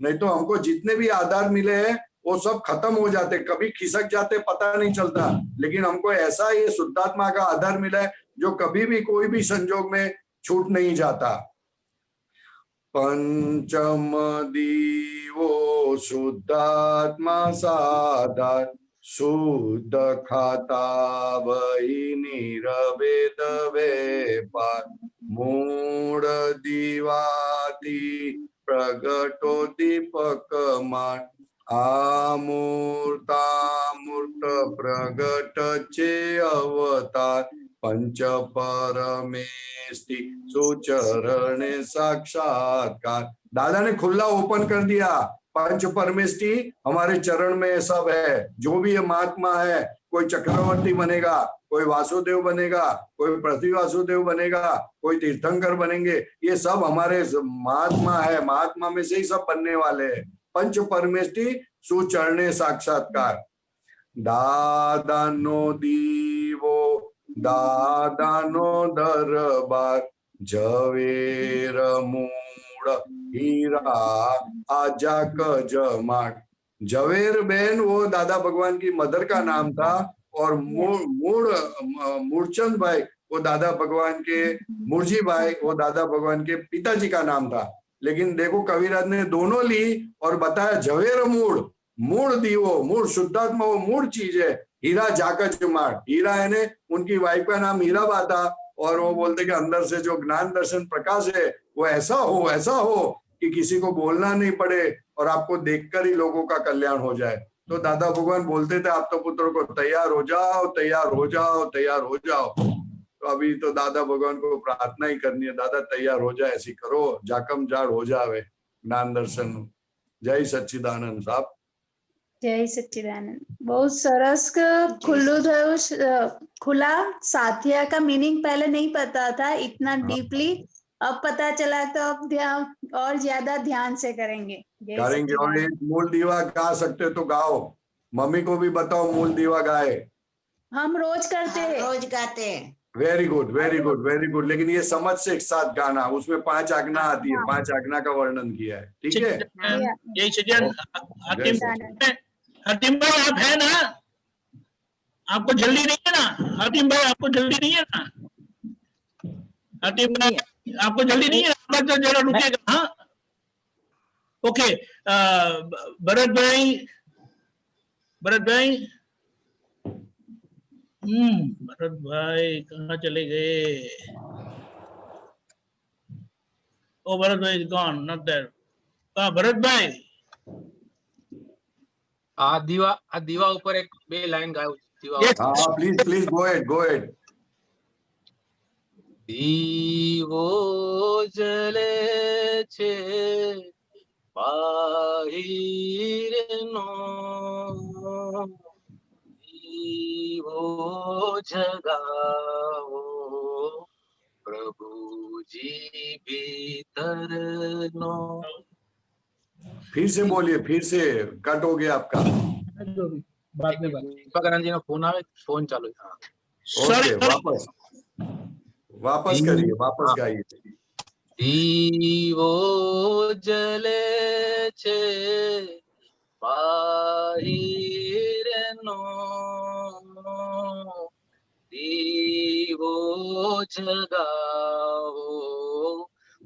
नहीं तो हमको जितने भी आधार मिले हैं वो सब खत्म हो जाते, कभी खिसक जाते, पता नहीं चलता। लेकिन हमको ऐसा ये शुद्धात्मा का आधार मिला है जो कभी भी कोई भी संजोग में छूट नहीं जाता। पंचम दीवो शुद्धात्मा साधार शुद्ध खाता वही निरवेद व्यापार मूड दीवाती प्रगटो दीपक मान आमूर्ता मूर्त प्रगट चे अवतार पंच परमेष्टि सुचरणे साक्षात्कार। दादा ने खुला ओपन कर दिया, पंच परमेष्टि हमारे चरण में सब है। जो भी ये महात्मा है, कोई चक्रवर्ती बनेगा, कोई वासुदेव बनेगा, कोई पृथ्वी वासुदेव बनेगा, कोई तीर्थंकर बनेंगे, ये सब हमारे महात्मा है। महात्मा में से ही सब बनने वाले हैं। पंच परमेष्टि सुचरणे साक्षात्कार। दादानो दीवो दादानो दरबार झवेर मूड हीरा आजा कजमाट। झवेर बहन वो दादा भगवान की मदर का नाम था और मूर्चंद भाई वो दादा भगवान के मुरजी भाई वो दादा भगवान के पिताजी का नाम था। लेकिन देखो कविराज ने दोनों ली और बताया झवेर मूड दीवो, मूड शुद्धात्मा वो मूड चीज है। हीरा जाकच माट, हीरा है उनकी वाइफ का नाम हीराबा था और वो बोलते कि अंदर से जो ज्ञान दर्शन प्रकाश है वो ऐसा हो कि किसी को बोलना नहीं पड़े और आपको देखकर ही लोगों का कल्याण हो जाए। तो दादा भगवान बोलते थे आप तो पुत्रों को तैयार हो जाओ, तैयार हो जाओ, तैयार हो जाओ। तो अभी तो दादा भगवान को प्रार्थना ही करनी है, दादा तैयार हो जाए, ऐसी करो जाकम जाड़ हो जावे ज्ञान दर्शन। जय सच्चिदानंद साहब। जय सच्चिदानंद। बहुत सरस खुला साथिया का मीनिंग पहले नहीं पता था इतना डीपली, अब पता चला तो अब ध्यान और ज्यादा ध्यान से करेंगे। और एक मूल दीवा गा सकते तो गाओ, मम्मी को भी बताओ मूल दीवा गाए। हम रोज करते हैं, रोज गाते हैं। Very good very good very good. लेकिन ये समझ से एक साथ गाना, उसमें 5 आज्ञा आती है, 5 आज्ञा का वर्णन किया है। ठीक है, यही सज्जन। हतिम भाई आप है ना, आपको जल्दी नहीं है ना? हतिम भाई आपको जल्दी नहीं है ना? हतिम भाई आपको जल्दी नहीं है? तो जरा रुकेगा। हाँ ओके। भरत भाई भरत भाई कहाँ चले गए? ओ भरत भाई इज गॉन, नॉट देयर। कहाँ भरत भाई? दीवा ऊपर एक बे लाइन गाओ। Please go ahead. દીવો જલે છે બાહિરનો, દીવો જગાવો પ્રભુજી ભીતરનો. फिर से बोलिए, फिर से कट हो गया आपका. बाद में बात. દીપકાનંદ જી નો ફોન આવે, ફોન ચાલુ છે. ओके, वापस करिए, वापस गाइए. દીવો જલે છે બાહિરનો, દીવો જગાવો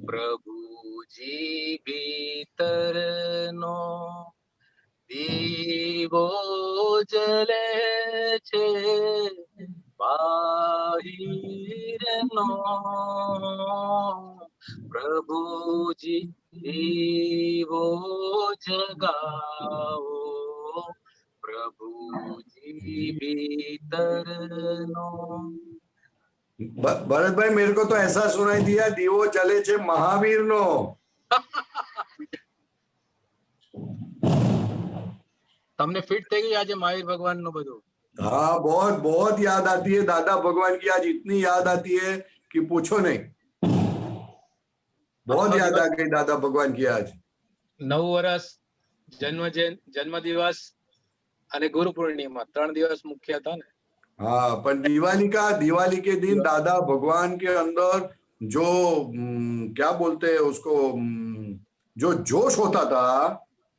પ્રભુજી ભીતરનો, દીવો જલે છે બાહિરનો પ્રભુજી, દીવો જગાવો પ્રભુજી ભીતરનો. भरत भाई, मेरे को तो ऐसा सुनाई दिया दीवो जले छे महावीर नो. તમને ફિટ થઈ ગઈ આજે મહાવીર ભગવાન નું બધું? हाँ, बहुत बहुत याद आती है दादा भगवान की. आज इतनी याद आती है कि पूछो नहीं. बहुत याद आ गई दादा भगवान की आज. 9 વર્ષ, જન્મ દિવસ અને ગુરુ પૂર્ણિમા 3 દિવસ મુખ્ય હતા ને. हाँ, पर दिवाली के दिन दादा भगवान के अंदर जो क्या बोलते हैं उसको, जो जोश होता था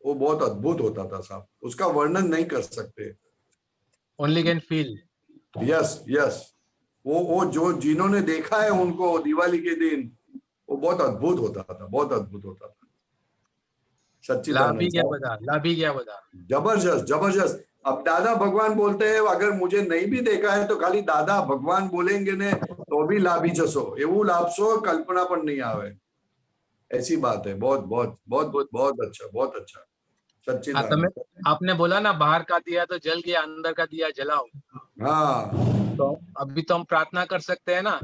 वो बहुत अद्भुत होता था साहब. उसका वर्णन नहीं कर सकते. Only can feel. Yes yes, वो जो जिन्होंने देखा है उनको दिवाली के दिन, वो बहुत अद्भुत होता था, बहुत अद्भुत होता था. सच्ची लाभी क्या बता. जबरदस्त जबरदस्त. अब दादा भगवान बोलते हैं अगर मुझे नहीं भी देखा है तो खाली दादा भगवान बोलेंगे ने तो भी लाभी जसो, एवं लाभशो कल्पना पर नहीं आवे. ऐसी बात है. बहुत बहुत बहुत बहुत बहुत अच्छा, बहुत अच्छा. सच्ची. आपने बोला ना बाहर का दिया तो जल गया, अंदर का दिया जलाओ. हाँ, तो अभी तो हम प्रार्थना कर सकते हैं ना.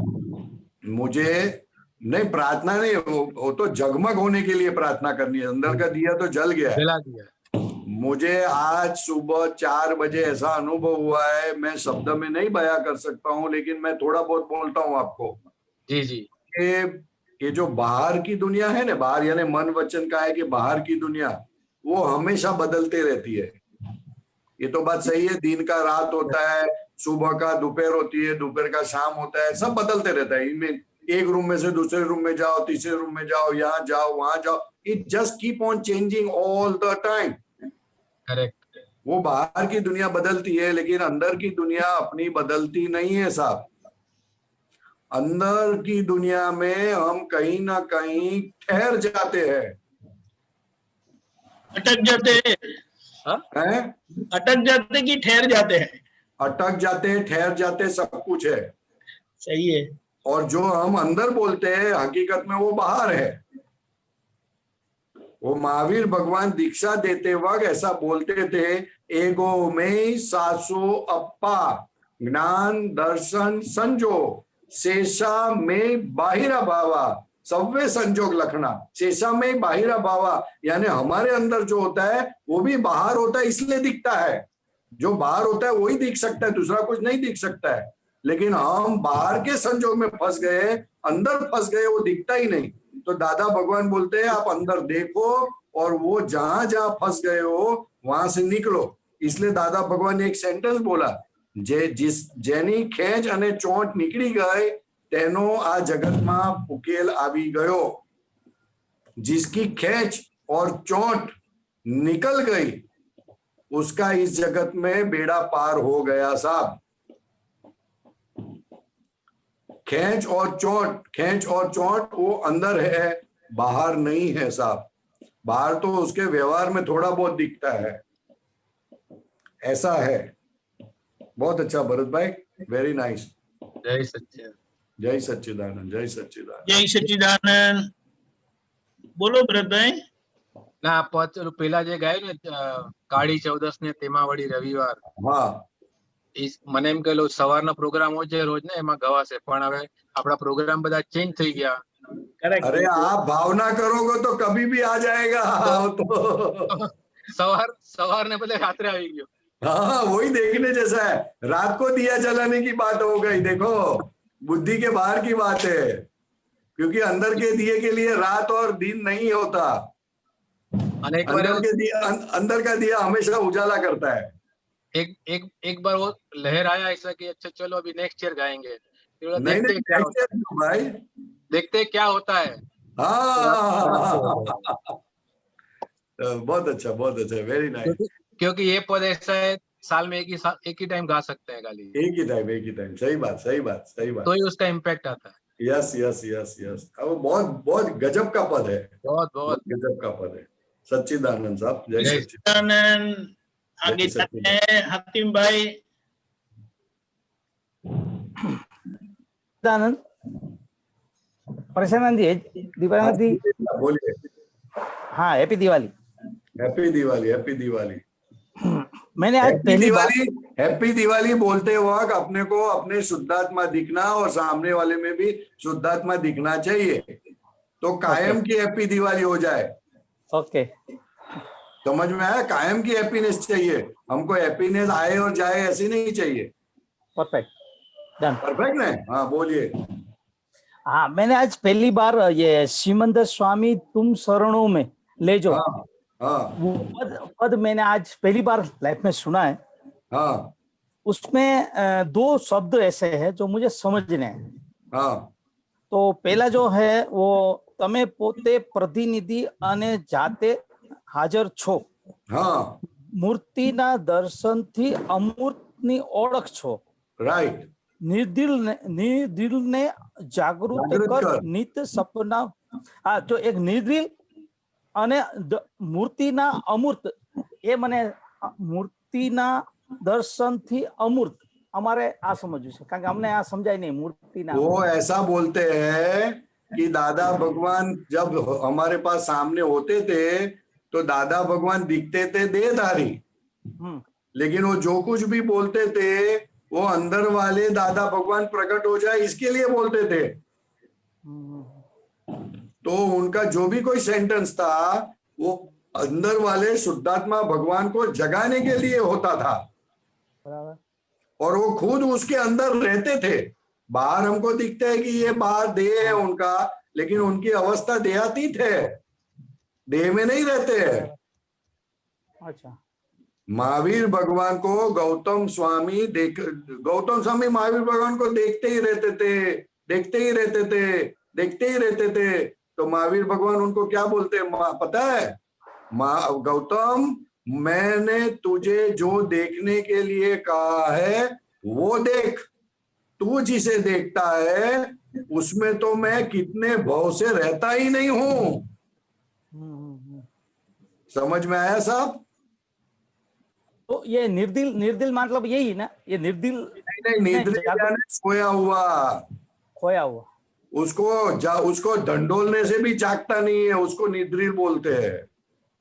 मुझे नहीं प्रार्थना नहीं, वो तो जगमग होने के लिए प्रार्थना करनी है. अंदर का दिया तो जल गया, जला दिया. मुझे आज सुबह 4 बजे ऐसा अनुभव हुआ है, मैं शब्द में नहीं बयां कर सकता हूँ, लेकिन मैं थोड़ा बहुत बोलता हूँ आपको. जी जी. ये जो बाहर की दुनिया है ना, बाहर यानी मन वचन का है कि बाहर की दुनिया वो हमेशा बदलती रहती है. ये तो बात सही है. दिन का रात होता है, सुबह का दोपहर होती है, दोपहर का शाम होता है, सब बदलते रहता है. इनमें एक रूम में से दूसरे रूम में जाओ, तीसरे रूम में जाओ, यहाँ जाओ वहां जाओ. It just keep on changing all the time. Correct. वो बाहर की दुनिया बदलती है, लेकिन अंदर की दुनिया अपनी बदलती नहीं है साहब. अंदर की दुनिया में हम कहीं ना कहीं ठहर जाते हैं. अटक जाते हैं. अटक जाते कि ठहर जाते हैं? अटक जाते, ठहर जाते, सब कुछ है. सही है. और जो हम अंदर बोलते हैं हकीकत में वो बाहर है. वो महावीर भगवान दीक्षा देते वक्त ऐसा बोलते थे, एगो में सासो अप्पा ज्ञान दर्शन संजो शेषा में बाहिरा भावा सव्वे संजोग लखना. शेषा में बाहिरा भावा यानी हमारे अंदर जो होता है वो भी बाहर होता है, इसलिए दिखता है. जो बाहर होता है वही दिख सकता है, दूसरा कुछ नहीं दिख सकता है. लेकिन हम बाहर के संजोग में फंस गए, अंदर फंस गए, वो दिखता ही नहीं. तो दादा भगवान बोलते हैं आप अंदर देखो और वो जहां जहां फंस गए हो वहां से निकलो. इसलिए दादा भगवान ने एक सेंटेंस बोला, जेनी खेच अने चोट निकली गई तेनो आ जगत में उकेल आवी गयो. जिसकी खेच और चोट निकल गई उसका इस जगत में बेड़ा पार हो गया साहब. खेच और चोट वो अंदर है, बाहर नहीं है साहब. बाहर तो उसके व्यवहार में थोड़ा बहुत दिखता है. ऐसा है. बहुत अच्छा भरत भाई, वेरी नाइस. जय सच्चिदानंद. जय सच्चिदानंद. जय सच्चिदानंद. जय सच्चिदानंद. बोलो भरत भाई. ના પેલા જે ગાયું ને કાળી ચૌદસ ને તેમાં વળી રવિવાર. हाँ, મને એમ કહેલો સવારનો પ્રોગ્રામ હોય છે રોજ ને એમાં ગવાશે, પણ હવે આપણા પ્રોગ્રામ બધા ચેન્જ થઈ ગયા. अरे आप भावना करोगे तो कभी भी आ जाएगा. तो સવાર ને બદલે રાત્રે આવી ગયો. हाँ, वही देखने जैसा है. रात को दिया जलाने की बात हो गई. देखो, बुद्धि के बाहर की बात है, क्योंकि अंदर के दिए के लिए रात और दिन नहीं होता. अंदर का दिया हमेशा उजाला करता है. एक बार वो लहर आया ऐसा कि अच्छा चलो अभी नेक्स्ट ईयर गाएंगे. नहीं भाई, देखते क्या होता है. हाँ, बहुत अच्छा, वेरी नाइस. क्योंकि ये पद ऐसा है साल में एक ही टाइम गा सकते हैं खाली. एक ही टाइम. सही बात. तो ही उसका इम्पैक्ट आता है. यस. अब बहुत गजब का पद है. बहुत गजब का पद है. सच्चिदानंद साहब, जय सच्चिदानंद. आगे जाते हैं हकीम भाई. सच्चिदानंद, प्रशानंद जी, दिवाली. बोलिए. हाँ, हैप्पी दिवाली. हैप्पी दिवाली. मैंने आज पहली बार हैप्पी दिवाली बोलते वक्त अपने को अपने शुद्धात्मा दिखना और सामने वाले में भी शुद्धात्मा दिखना चाहिए, तो कायम की हैप्पी दिवाली हो जाए. ओके, समझ में आया? कायम की हैप्पीनेस चाहिए हमको. हैप्पीनेस आए और जाए ऐसी नहीं चाहिए. Perfect, done. परफेक्ट ना? हाँ, बोलिए. हाँ, मैंने आज पहली बार ये श्रीमंत स्वामी तुम शरणों में ले जो वो पद मैंने आज पहली बार लाइफ में सुना है. हाँ. उसमें दो शब्द ऐसे हैं जो मुझे समझने हैं. हाँ. तो पहला जो है वो तमे पोते प्रतिनिधि अने जाते हाजर छो. हाँ. मूर्तिना दर्शनथी अमूर्तनी ओळख छो. राइट. निर्दिल ने जागृत कर नित सपना. हाँ, तो एक निर्दिल અને મૂર્તિના અમૂર્ત, એ મને મૂર્તિના દર્શનથી અમૂર્ત અમારે આ સમજવું છે, કારણ કે અમને આ સમજાય નહીં મૂર્તિના. वो ऐसा बोलते हैं कि दादा भगवान जब हमारे पास सामने होते थे तो दादा भगवान दिखते थे देहधारी, लेकिन वो जो कुछ भी बोलते थे वो अंदर वाले दादा भगवान प्रकट हो जाए इसके लिए बोलते थे. तो उनका जो भी कोई सेंटेंस था वो अंदर वाले शुद्धात्मा भगवान को जगाने के लिए होता था. और वो खुद उसके अंदर रहते थे. बाहर हमको दिखता है कि ये बाहर देह है उनका, लेकिन उनकी अवस्था देहातीत है, देह में नहीं रहते हैं. अच्छा. महावीर भगवान को गौतम स्वामी महावीर भगवान को देखते ही रहते थे. तो महावीर भगवान उनको क्या बोलते हैं पता है? गौतम, मैंने तुझे जो देखने के लिए कहा है वो देख. तू जिसे देखता है उसमें तो मैं कितने भाव से रहता ही नहीं हूं. समझ में आया साहब? तो ये निर्दिल मतलब यही ना? ये निर्दिल खोया हुआ. उसको डंडोलने से भी जागता नहीं है, उसको निद्रिल बोलते हैं.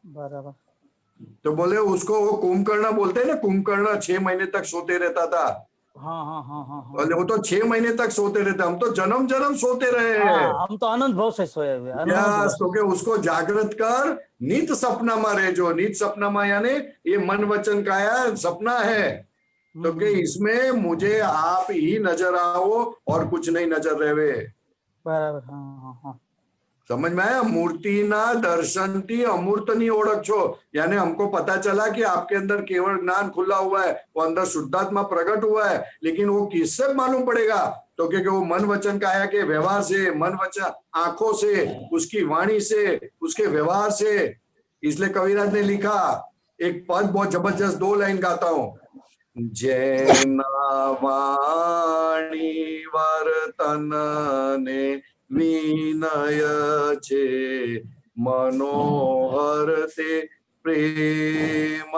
बराबर. तो बोले उसको वो कुंभकर्ण बोलते हैं ना. कुंभकर्ण 6 महीने तक सोते रहता था. हाँ. वो तो 6 महीने तक सोते रहते. हम तो जन्म सोते रहे हैं. हम तो अनंत भाव से सोए हुए. तो के उसको जागृत कर नित सपना में रहे. जो नित सपना में यानी ये मन वचन काया सपना है. तो के इसमें मुझे आप ही नजर आओ और कुछ नहीं नजर रहे. बराबर. हाँ. समझ में आया? मूर्ति ना दर्शन थी अमूर्त नहीं ओळख छो. यानी हमको पता चला कि आपके अंदर केवल ज्ञान खुला हुआ है, वो अंदर शुद्धात्मा प्रकट हुआ है, लेकिन वो किससे मालूम पड़ेगा? तो क्योंकि वो मन वचन काया के व्यवहार से, मन वचन आंखों से, उसकी वाणी से, उसके व्यवहार से. इसलिए कविराज ने लिखा एक पद, बहुत जबरदस्त 2 लाइन गाता हूं. जैना वाणी वर्तन ने विनय छे मनोहर ते प्रेमात्मा.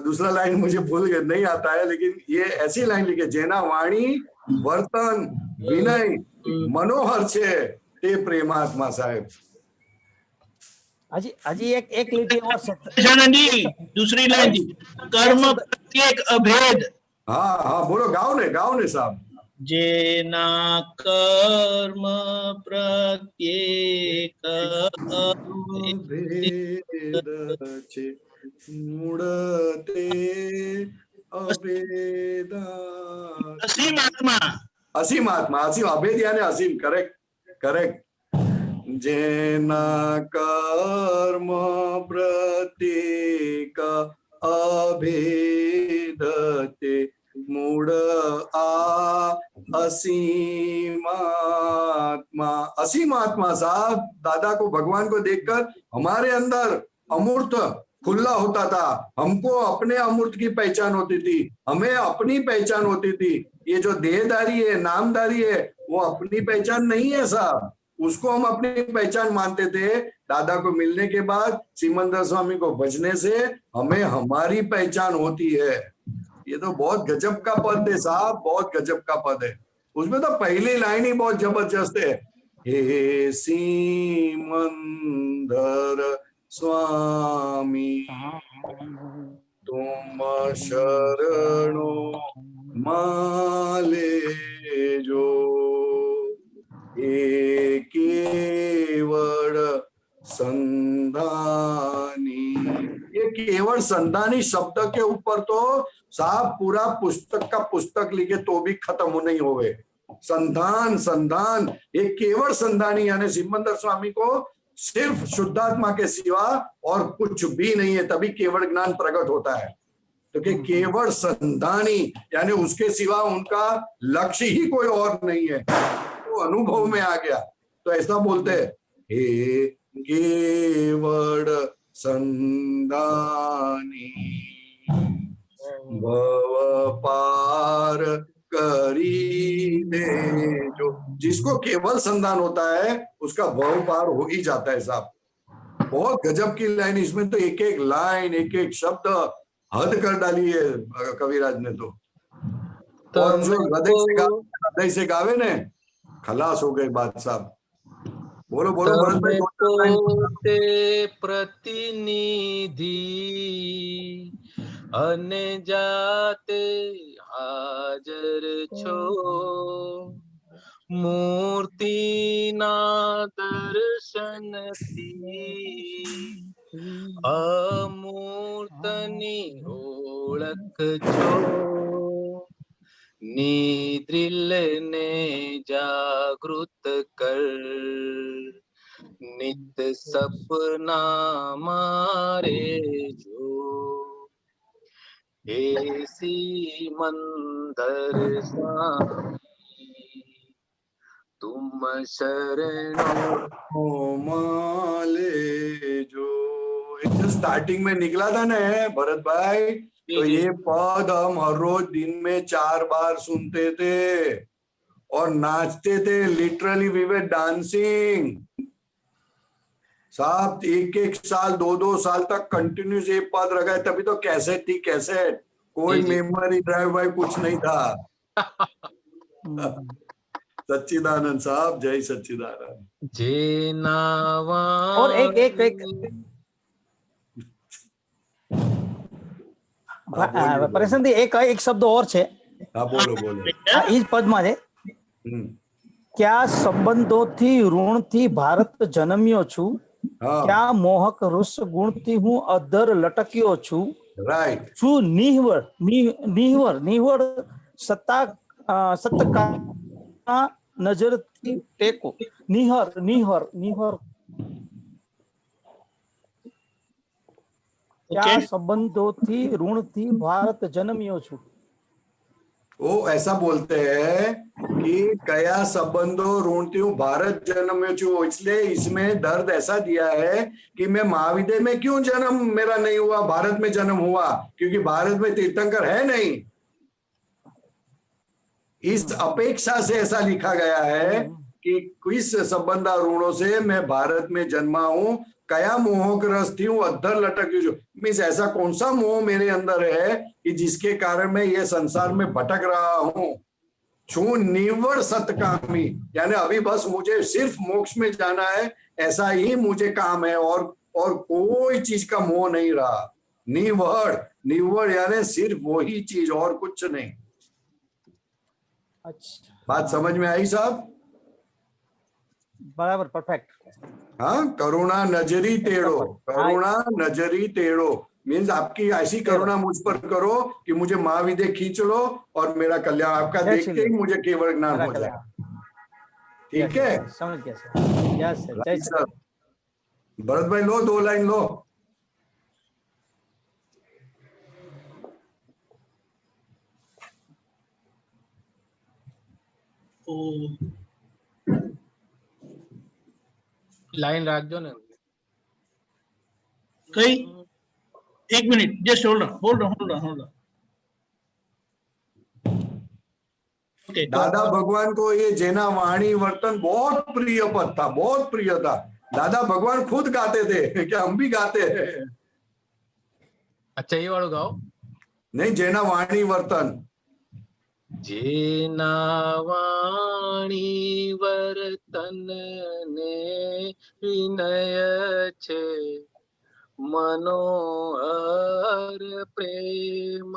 दूसरा लाइन मुझे भूल गया, नहीं आता है, लेकिन ये ऐसी लाइन लिखे, जेना वाणी वर्तन विनय मनोहर छे ते प्रेमात्मा. साहेब हजी एक लिटी और शरण जी, दूसरी लाइन जी, कर्म प्रत्येक अभेद। हाँ हाँ बोलो, गाओ ने साहब। जेना कर्म प्रत्येक अभेद छे मूळते अभेदा। असीम आत्मा, असीम अभेद यानी असीम, करेक्ट। जेना कर्म प्रत्येक अभेद ते मूळ असीम आत्मा साहब, दादा को, भगवान को देखकर हमारे अंदर अमूर्त खुला होता था। हमको अपने अमूर्त की पहचान होती थी, हमें अपनी पहचान होती थी। ये जो देहदारी है, नामदारी है, वो अपनी पहचान नहीं है साहब। उसको हम अपनी पहचान मानते थे। दादा को मिलने के बाद, सिमंदर स्वामी को भजने से हमें हमारी पहचान होती है। ये तो बहुत गजब का पद है साहब, बहुत गजब का पद है। उसमें तो पहली लाइन ही बहुत जबरदस्त है, हे सिमंदर स्वामी तुम शरणों माले जो, ये केवल संधानी। ये केवल संधानी शब्द के ऊपर तो साहब पूरा पुस्तक का पुस्तक लिखे तो भी खत्म नहीं होवे। संधान, ये केवल संधानी यानी सिमंदर स्वामी को सिर्फ शुद्धात्मा के सिवा और कुछ भी नहीं है, तभी केवल ज्ञान प्रकट होता है। तो कि केवल संधानी यानी उसके सिवा उनका लक्ष्य ही कोई और नहीं है, तो अनुभव में आ गया। तो ऐसा बोलते हैं, हे केवल संधानी भव पार करी दे जो। जिसको केवल संधान होता है उसका भव पार हो ही जाता है साहब। बहुत गजब की लाइन, इसमें तो एक एक लाइन, एक एक शब्द हद कर डाली है कविराज ने तो। और जो हृदय से गावे ने, खलास हो गए बात साहब। बोलो भरत भाई। ते प्रतिनिधि अने जाते हाजर छो, मूर्ति ना दर्शन थी अमूर्तनी ओळख छो, निद्रिल ने जागृत कर नित सपना मारे जो, ऐसी मंदर स्वामी तुम शरणों माले जो। स्टार्टिंग में निकला था ना भरत भाई, तो ये पद हम हर रोज दिन में 4 बार सुनते थे और नाचते थे। लिटरली वी वर डांसिंग साहब। 1-1 साल 2-2 साल तक कंटिन्यूस ये पद रखा है। तभी तो कैसेट थी, कैसेट, कोई मेमोरी ड्राइव वाइव कुछ नहीं था। सच्चिदानंद साहब, जय सच्चिदानंद। जे नावा और एक परेशान एक शब्द और छे। हाँ बोलो। इस पद में क्या संबंधों थी ऋण थी भारत जन्म्यो छू, क्या मोहक रुस गुण थी हूँ अधर लटक्यो छू, राइट छू निहवर सत्ता का नजर थी टेको, निहर क्या संबंधों थी ऋण थी भारत जन्म्यो छू। वो ऐसा बोलते हैं कि कया संबंधों ऋण थी भारत जन्म्यो छू, इसलिए इसमें दर्द ऐसा दिया है कि मैं महाविद्या में क्यों जन्म मेरा नहीं हुआ, भारत में जन्म हुआ, क्योंकि भारत में तीर्थंकर है नहीं। इस अपेक्षा से ऐसा लिखा गया है कि किस संबंध ऋणों से मैं भारत में जन्मा हूं, कया मोह ग्रस्त हूं अद्धर लटक जो। मीन्स ऐसा कौन सा मोह मेरे अंदर है कि जिसके कारण मैं ये संसार में भटक रहा हूं। छू निवर सतकामी यानी अभी बस मुझे सिर्फ मोक्ष में जाना है, ऐसा ही मुझे काम है, और कोई चीज का मोह नहीं रहा। निवड़, निवड़ यानी सिर्फ वही चीज और कुछ नहीं। अच्छा, बात समझ में आई साहब? बराबर, परफेक्ट। हाँ, करुणा नजरी टेढ़ो, करुणा नजरी टेढ़ो मीन्स आपकी ऐसी करुणा मुझ पर करो कि मुझे महाविद्य खींच लो और मेरा कल्याण, आपका देखते ही मुझे केवल ज्ञान हो जाए। ठीक है, समझ गया सर। यस सर, जय सर। भरत भाई लो 2 लाइन लो। લાઈન રાખજો ને. कई 1 minute, just hold on. Okay, दादा भगवान को ये जेना वाणी वर्तन बहुत प्रिय पद था, बहुत प्रिय था। दादा भगवान खुद गाते थे क्या हम भी गाते हैं? अच्छा, ये वाળું ગાઓ. नहीं, जेना वाणी वर्तन। જેના વાણી વર્તન ને વિનય છે, मनोहर प्रेमात्मा.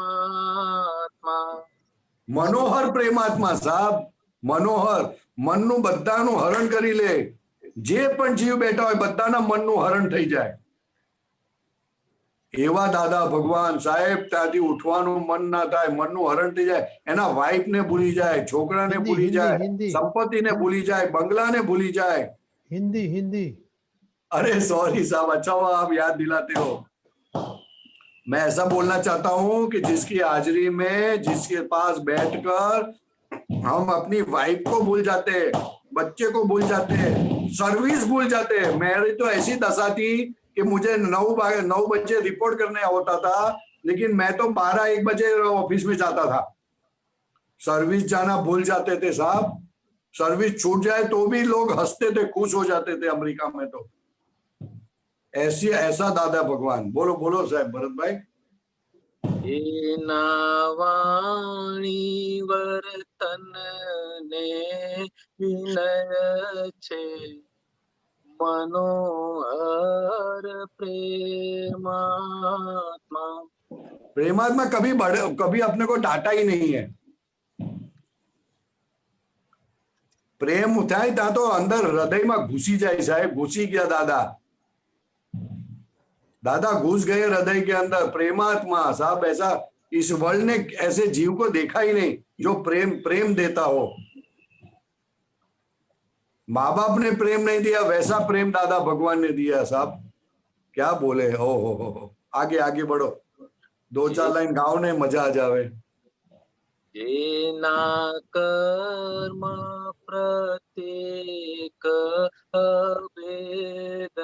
मनोहर प्रेमात्मा साहब, मनोहर मनનું બધાનું હરણ કરી લે, જે પણ જીવ બેઠા હોય બધાના મનનું હરણ થઈ જાય એવા દાદા ભગવાન સાહેબ। ત્યાંથી ઉઠવાનું મન ના થાય, મનનું હરણ થઈ જાય, એના વાઇફને ભૂલી જાય, છોકરાને ભૂલી જાય, સંપત્તિને ભૂલી જાય, બંગલાને ભૂલી જાય। हिंदी। अरे सॉरी साहब, अच्छा हुआ आप याद दिलाते हो। मैं ऐसा बोलना चाहता हूं कि जिसकी हाजिरी में, जिसके पास बैठकर हम अपनी वाइफ को भूल जाते, बच्चे को भूल जाते, सर्विस भूल जाते। मेरी तो ऐसी दशा थी कि मुझे 9 बजे रिपोर्ट करने होता था, लेकिन मैं तो 12-1 बजे ऑफिस में जाता था। सर्विस जाना भूल जाते थे साहब। सर्विस छूट जाए तो भी लोग हंसते थे, खुश हो जाते थे अमेरिका में। तो ऐसा दादा भगवान। बोलो बोलो साहब भरत भाई। એના વાણી વર્તન ને વિનય છે, मनोहर प्रेमात्मा। प्रेमात्मा कभी अपने को डांटा ही नहीं है। प्रेम થાય ત્યાં તો અંદર હૃદયમાં ઘૂસી જાય સાહેબ, ઘૂસી ગયા દાદા। दादा घुस गए हृदय के अंदर। प्रेमात्मा साहब, ऐसा इस वर्ल्ड ने ऐसे जीव को देखा ही नहीं जो प्रेम देता हो। माँ बाप ने प्रेम नहीं दिया, वैसा प्रेम दादा भगवान ने दिया साहब। क्या बोले हो। आगे बढ़ो, 2-4 लाइन गाओ ने मजा आ जावे। જેના કર્મ પ્રત્યેક અભેદતે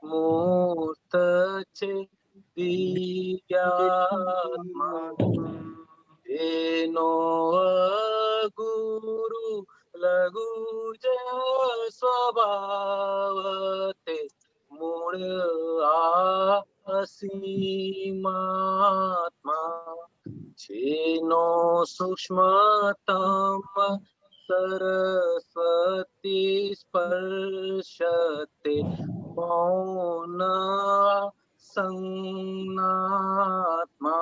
મૂર્ત છે દિવ્યાત્મા, તેનો ગુરુ લઘુ જ સ્વભાવતે મૂળ અસીમાત્મા, જેનો સૂક્ષ્મતમ સરસ્વતી સ્પર્શતે મૌન સંજ્ઞાત્મા।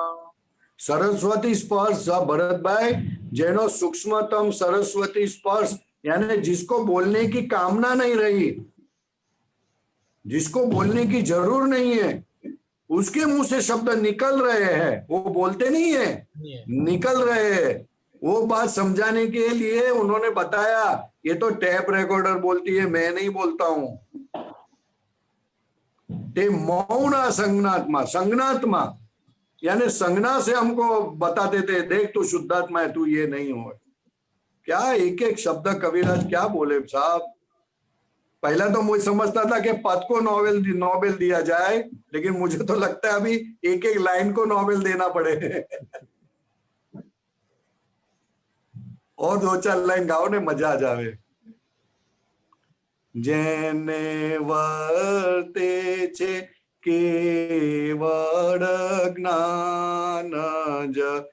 सरस्वती स्पर्श भरत भाई, जेनो सूक्ष्मतम सरस्वती स्पर्श यानी जिसको बोलने की कामना नहीं रही, जिसको बोलने की जरूर नहीं है, उसके मुंह से शब्द निकल रहे हैं। वो बोलते नहीं है, निकल रहे हैं। वो बात समझाने के लिए उन्होंने बताया, ये तो टेप रिकॉर्डर बोलती है, मैं नहीं बोलता हूं। ते मौन संज्ञात्मा, संज्ञात्मा यानी संज्ञा से हमको बताते थे, देख तू शुद्धात्मा है, तू ये नहीं हो। क्या एक एक शब्द कविराज क्या बोले साहब। पहला तो मुझे समझता था कि पद को नोबेल दिया जाए, लेकिन मुझे तो लगता है अभी एक एक लाइन को नोबेल देना पड़े। और 2-4 लाइन गाओ ने मजा आ जावे। जेने वर्ते छे केवल ज्ञान ज,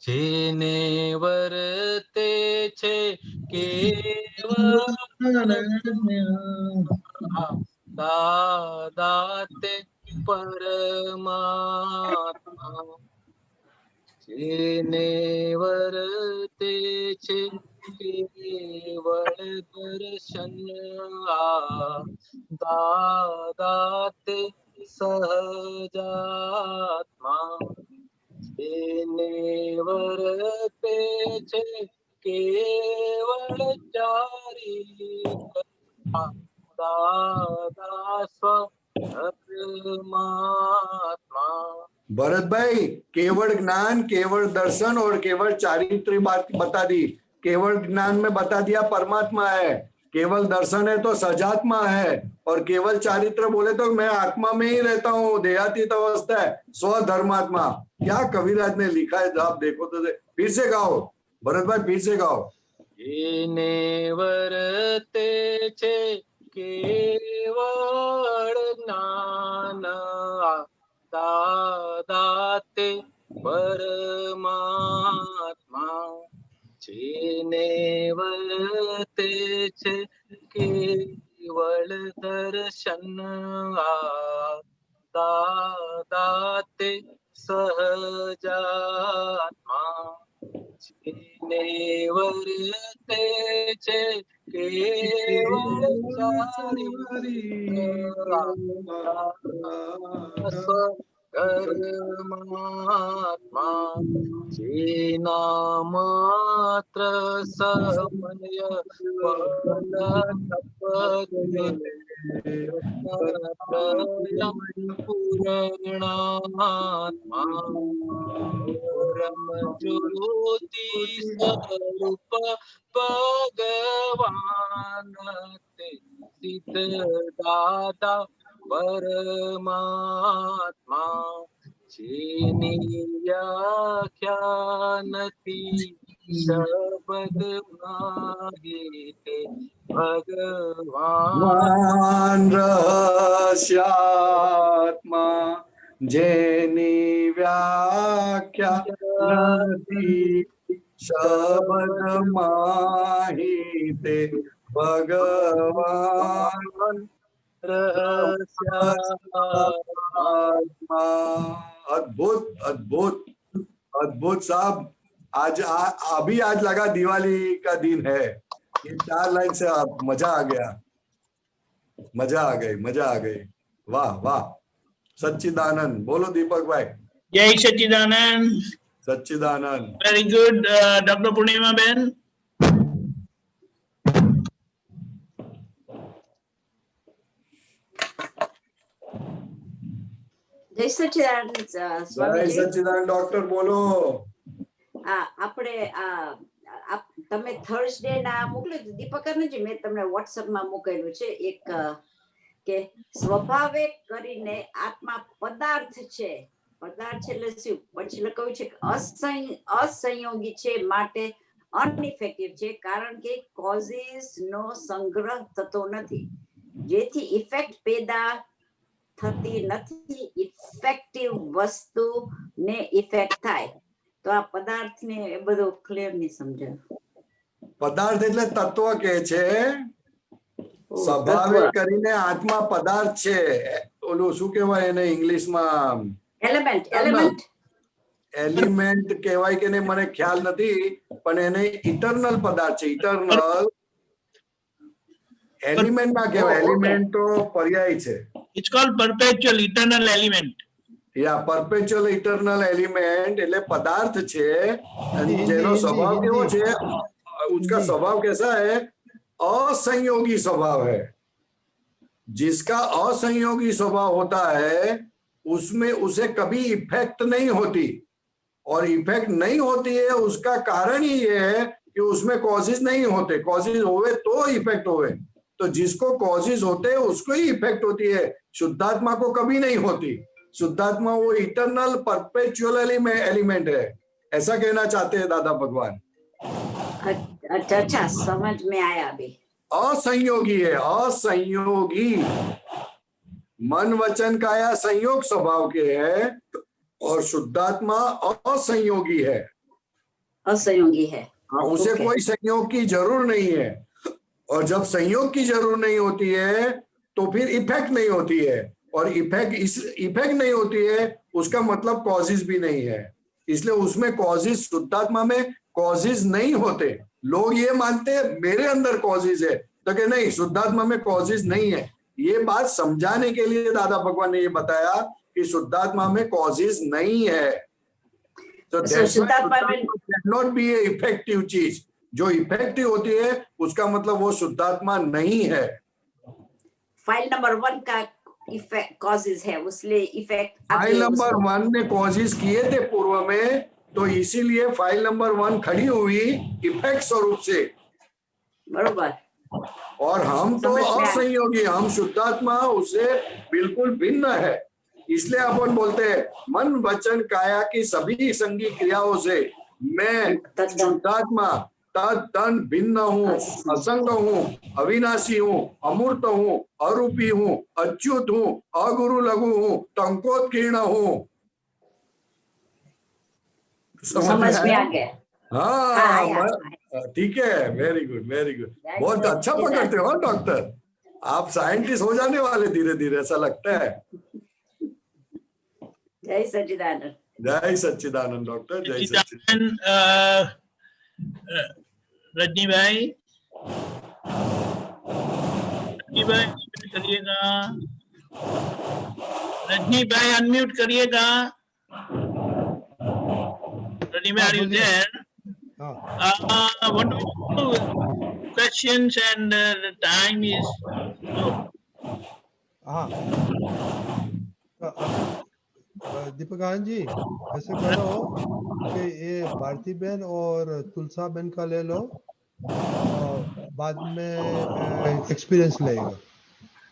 જેને વર્તે છે કેવળ દાતે પરમાત્મા જેને વર્તે છે કેવળ દર્શન દાતે સહજાત્મા જેને વર્તે છે કેવળ ચારી દાદા સ્વધર્માત્મા। भरत भाई, केवल ज्ञान, केवल दर्शन और केवल चारित्र बात बता दी। केवल ज्ञान में बता दिया परमात्मा है, केवल दर्शन है तो सजात्मा है, और केवल चारित्र बोले तो मैं आत्मा में ही रहता हूँ, देहातीत अवस्था है, स्वधर्मात्मा। क्या कविराज ने लिखा है, आप देखो तो फिर से गाओ भरत भाई, फिर से गाओ। जेने वर्ते छे केवल ज्ञान दाते परमात्मा जेने वर्ते छे केवल दर्शन दाते सहजात्मा जेने वर्ते छे केवल परमात्मा जेना मात्र समय पूर्णात्मा परम ज्योति स्वरूप भगवान ते सिद्ध दादा परमात्मा जेनी व्याख्या नथी शब्द मागे भगवान रहस्यात्मा जेनी व्याख्या नथी शब्द माहिते भगवान रहस्यात्मा। अद्भुत अद्भुत अद्भुत साहब। अभी आज लगा दिवाली का दिन है। ये 4 लाइन से आप मजा आ गया, मजा आ गई, मजा आ गई। वाह वाह। सच्चिदानंद बोलो दीपक भाई। जय सच्चिदानंद। सच्चिदानंद। वेरी गुड डॉक्टर पूर्णिमा बेन। જય સચ્ચિદાનંદ जय સ્વામીજી। सच्चिदानंद डॉक्टर बोलो। આપણે તમે થર્સડે ના મોકલ્યું હતું દીપકરજી, મેં તમને વોટ્સએપ માં મોકલ્યું છે એક કે સ્વભાવે કરીને આત્મા પદાર્થ છે, પદાર્થ છે એટલે શું, પછી લખ્યું છે કે અસંયોગી છે માટે અનઇફેક્ટિવ છે કારણ કે કોઝિસ નો સંગ્રહ થતો નથી, જેથી ઇફેક્ટ પેદા થતી નથી, ઇફેક્ટિવ વસ્તુ ને ઇફેક્ટ થાય। તો આ પદાર્થ ને એ બધું ક્લિયર નહીં સમજાયું। પદાર્થ એટલે તત્વ કે છે, સ્વભાવે કરીને આત્મા પદાર્થ છે। ઓલું શું કહેવાય એને ઇંગ્લિશમાં? એલિમેન્ટ। એલિમેન્ટ એલિમેન્ટ કહેવાય કે નહીં મને ખ્યાલ નથી, પણ એને ઇટરનલ પદાર્થ છે, ઇટરનલ એલિમેન્ટ ના કહેવાય। એલિમેન્ટ તો પર્યાય છે। It's called perpetual eternal element. या परपेचुअल इटरनल एलिमेंट એટલે પદાર્થ છે, જેનો સ્વભાવ કેવો છે? उसका स्वभाव कैसा है? असंयोगी स्वभाव है। जिसका असंयोगी स्वभाव होता है उसमें उसे कभी इफेक्ट नहीं होती, और इफेक्ट नहीं होती है उसका कारण ही ये है कि उसमें कॉजेज नहीं होते। कॉजेज होवे तो इफेक्ट होवे, तो जिसको कॉजेज होते हैं उसको ही इफेक्ट होती है, शुद्धात्मा को कभी नहीं होती। शुद्धात्मा वो इटरनल परपेचुअल एलिमेंट है, ऐसा कहना चाहते हैं दादा भगवान। अच्छा अच्छा, समझ में आया अभी। असंयोगी है, असंयोगी। मन वचन काया संयोग स्वभाव के है, और शुद्धात्मा असंयोगी है। असंयोगी है, हाँ, उसे कोई संयोग की जरूर नहीं है, और जब संयोग की जरूर नहीं होती है तो फिर इफेक्ट नहीं होती है, और इफेक्ट नहीं होती है उसका मतलब कॉजेज भी नहीं है। इसलिए उसमें कॉजेज, शुद्धात्मा में कॉजेज नहीं होते। लोग ये मानते हैं मेरे अंदर कॉजेज है, तो कि नहीं, शुद्धात्मा में कॉजेज नहीं है। ये बात समझाने के लिए दादा भगवान ने ये बताया कि शुद्धात्मा में कॉजेज नहीं है। तो शुद्धात्मा नॉट बी ए इफेक्टिव चीज। जो इफेक्टिव होती है उसका मतलब वो शुद्धात्मा नहीं है। फाइल नंबर 1 का इफेक्ट कॉजेज है, उसलिए इफेक्ट फाइल नंबर 1 ने कॉजेज किए थे पूर्व में, तो इसीलिए फाइल नंबर 1 खड़ी हुई इफेक्ट स्वरूप से। बरोबर। और हम तो असंयोगी, हम शुद्धात्मा उससे बिल्कुल भिन्न है। इसलिए अपन बोलते हैं मन वचन काया की सभी संगी क्रियाओं से मैं शुद्धात्मा तन भिन्न हूँ, असंग हूँ, अविनाशी हूँ, अमूर्त हूँ, अरूपी हूँ, अच्युत हूँ, अगुरु लघु हूँ, टंकोत्कीर्ण हूँ। समझ में आ गया? हाँ, ठीक है, वेरी गुड, वेरी गुड, बहुत अच्छा पकड़ते हो डॉक्टर। आप साइंटिस्ट हो जाने वाले धीरे धीरे, ऐसा लगता है। जय सच्चिदानंद। जय सच्चिदानंद डॉक्टर, जय सच्चिदानंद। रजनी भाई करिएगा, रजनी भाई अनम्यूट करिएगा। रजनी भाई, are you there? What do we do? Questions and the time is दीपकान जी, ऐसे करो कि ये भारती बहन और तुलसा बहन का ले लो, और बाद में एक्सपीरियंस लेगा।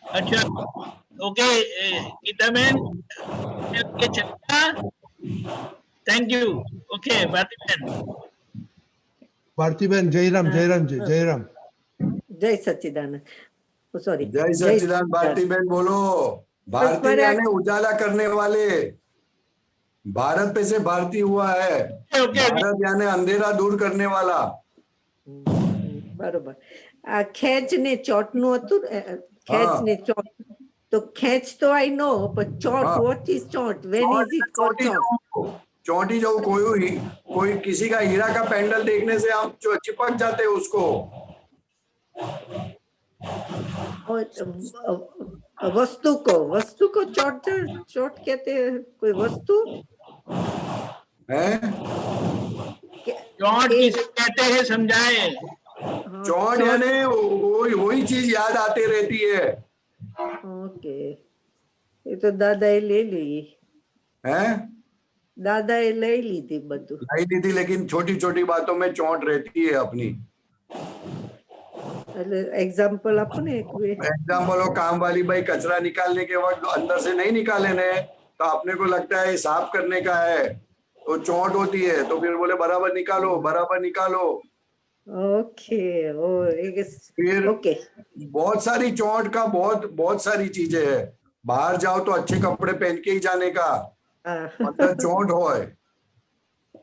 अच्छा, ओके गीता बहन, थैंक यू। ओके भारती बहन, जयराम, जयराम जी, जयराम। जय सच्चिदानंद, सॉरी, जय सच्चिदानंद। भारती बहन बोलो। भारती यानी उजाला करने वाले, भारत पे से भारती हुआ है। भारत यानी अंधेरा दूर करने वाला। बरोबर। खेच ने चोट नु હતું, खेच ने चोट, तो खेच तो आई नो, but चोट, व्हाट इज चोट, व्हेन इज इट कॉल्ड चोट? चोटी जो कोई किसी का हीरा का पेंडल देखने से हम चिपक जाते हैं उसको। वस्तु को चोट कहते हैं, कोई वस्तु है। चोट किसे कहते हैं, समझाए। चोट यानी वही चीज याद आती रहती है। ओके, ये तो दादाए ले ली है, दादाए ले ली थी, बदू लाई दी थी, लेकिन छोटी छोटी बातों में चोट रहती है अपनी। एग्जाम्पल अपने एग्जाम्पल हो, काम वाली भाई कचरा निकालने के वक्त अंदर से नहीं निकाले ने, तो अपने को लगता है साफ करने का है, तो चोट होती है, तो फिर बोले बराबर निकालो, बराबर निकालो। ओके, फिर ओके, बहुत सारी चोट का बहुत सारी चीजें है। बाहर जाओ तो अच्छे कपड़े पहन के ही जाने का, मतलब चोट हो है।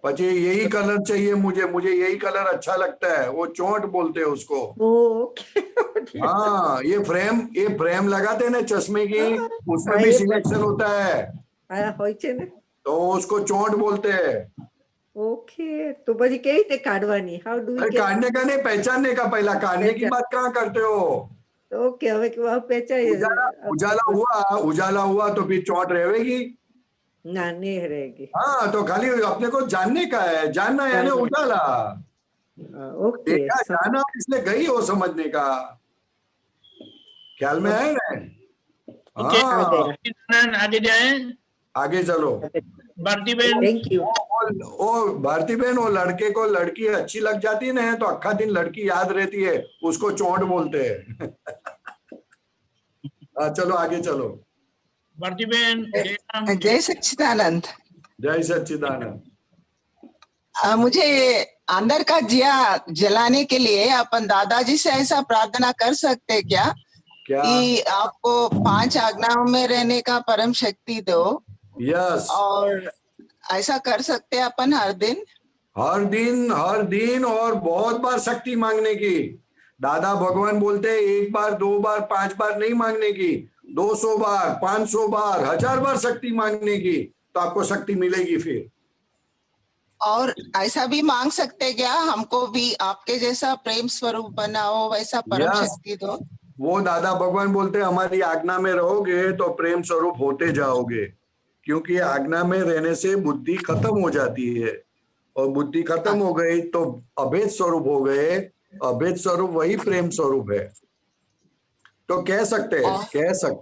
पचे यही कलर चाहिए मुझे यही कलर अच्छा लगता है, वो चोट बोलते हैं उसको। हाँ, ये फ्रेम लगाते हैं ना चश्मे की, उसमें भी सिलेक्शन होता है, तो उसको चोट बोलते हैं। ओके, तो પછી કેવી રીતે કાઢવાની? હાઉ ડુ વી काटने का नहीं, पहचानने का। पहला काटने की बात कहाँ करते हो? ओके, હવે કેવા પहचान उजाला हुआ तो फिर चोट रहेगी ना, नहीं रहेगी। हाँ, तो खाली अपने को जानने का है, जानना यानी उजाला। ओके, देखा, जाना इसलिए गई हो समझने का, ख्याल में है ना? हाँ, आगे जाए, आगे चलो। भारती बहन, थैंक यू। भारती बहन, वो लड़के को लड़की अच्छी लग जाती है ना, तो अक्खा दिन लड़की याद रहती है, उसको चोट बोलते हैं। चलो आगे चलो। भारती बहन, जय सच्चिदानंद। जय सच्चिदानंद। मुझे अंदर का दिया जलाने के लिए अपन दादाजी से ऐसा प्रार्थना कर सकते क्या कि आपको 5 आज्ञाओं में रहने का परम शक्ति दो? यस। और ऐसा कर सकते हैं अपन हर दिन, और बहुत बार शक्ति मांगने की। दादा भगवान बोलते हैं 1 बार 2 बार 5 बार नहीं मांगने की, 200 बार 500 बार 1000 बार शक्ति मांगने की, तो आपको शक्ति मिलेगी। फिर और ऐसा भी मांग सकते क्या, हमको भी आपके जैसा प्रेम स्वरूप बनाओ, वैसा परम शक्ति दो? वो दादा भगवान बोलते हैं हमारी आज्ञा में रहोगे तो प्रेम स्वरूप होते जाओगे, क्योंकि आज्ञा में रहने से बुद्धि खत्म हो जाती है, और बुद्धि खत्म हो गई तो अभेद स्वरूप हो गए। अभेद स्वरूप वही प्रेम स्वरूप है। तो कह सकते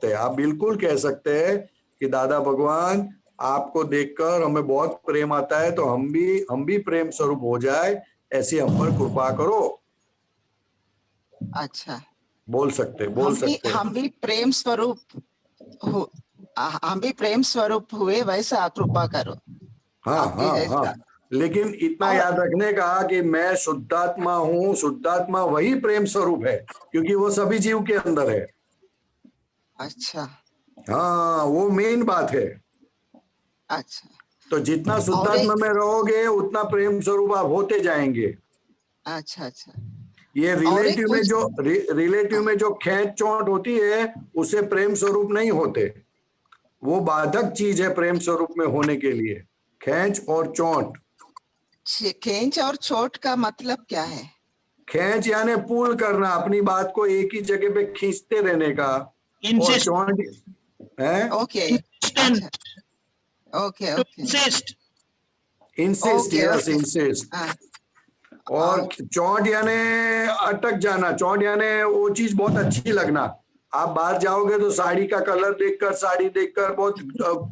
हैं आप बिल्कुल कह सकते हैं कि दादा भगवान आपको देखकर हमें बहुत प्रेम आता है, तो हम भी प्रेम स्वरूप हो जाए, ऐसी हम पर कृपा करो। अच्छा, बोल सकते हम भी प्रेम स्वरूप हुए, वैसा कृपा करो। हाँ। लेकिन इतना याद रखने का कि मैं शुद्धात्मा हूँ, शुद्धात्मा वही प्रेम स्वरूप है, क्योंकि वो सभी जीव के अंदर है। अच्छा, हाँ, वो मेन बात है। अच्छा, तो जितना शुद्धात्मा में रहोगे उतना प्रेम स्वरूप आप होते जाएंगे। अच्छा। ये रिलेटिव में जो खींच चोट होती है उससे प्रेम स्वरूप नहीं होते, वो बाधक चीज है प्रेम स्वरूप में होने के लिए। खींच और चोट। खींच और चोट का मतलब क्या है? खींच यानी पुल करना, अपनी बात को एक ही जगह पे खींचते रहने का। और चोट है इंसिस्ट। और चोट यानी अटक जाना। चोट यानी वो चीज बहुत अच्छी लगना। आप बाहर जाओगे तो साड़ी का कलर देखकर, साड़ी देखकर बहुत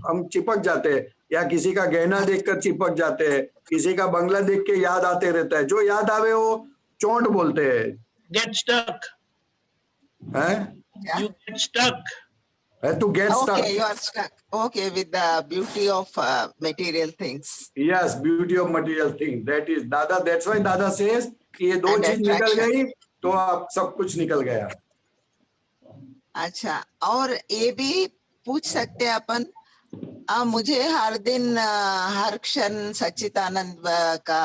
हम चिपक जाते हैं, या किसी का गहना देखकर चिपक जाते हैं, किसी का बंगला देख के याद आते रहता है। जो याद आवे वो चोट बोलते हैं। Get stuck. You get stuck. To get stuck. Okay, you are stuck. Okay, with the beauty of material things. Yes, beauty of material things. That is Dada. That's why Dada says कि ये दो चीज निकल गई तो आप सब कुछ निकल गया। अच्छा, और ये भी पूछ सकते हैं अपन, मुझे हर दिन हर क्षण सच्चिदानंद का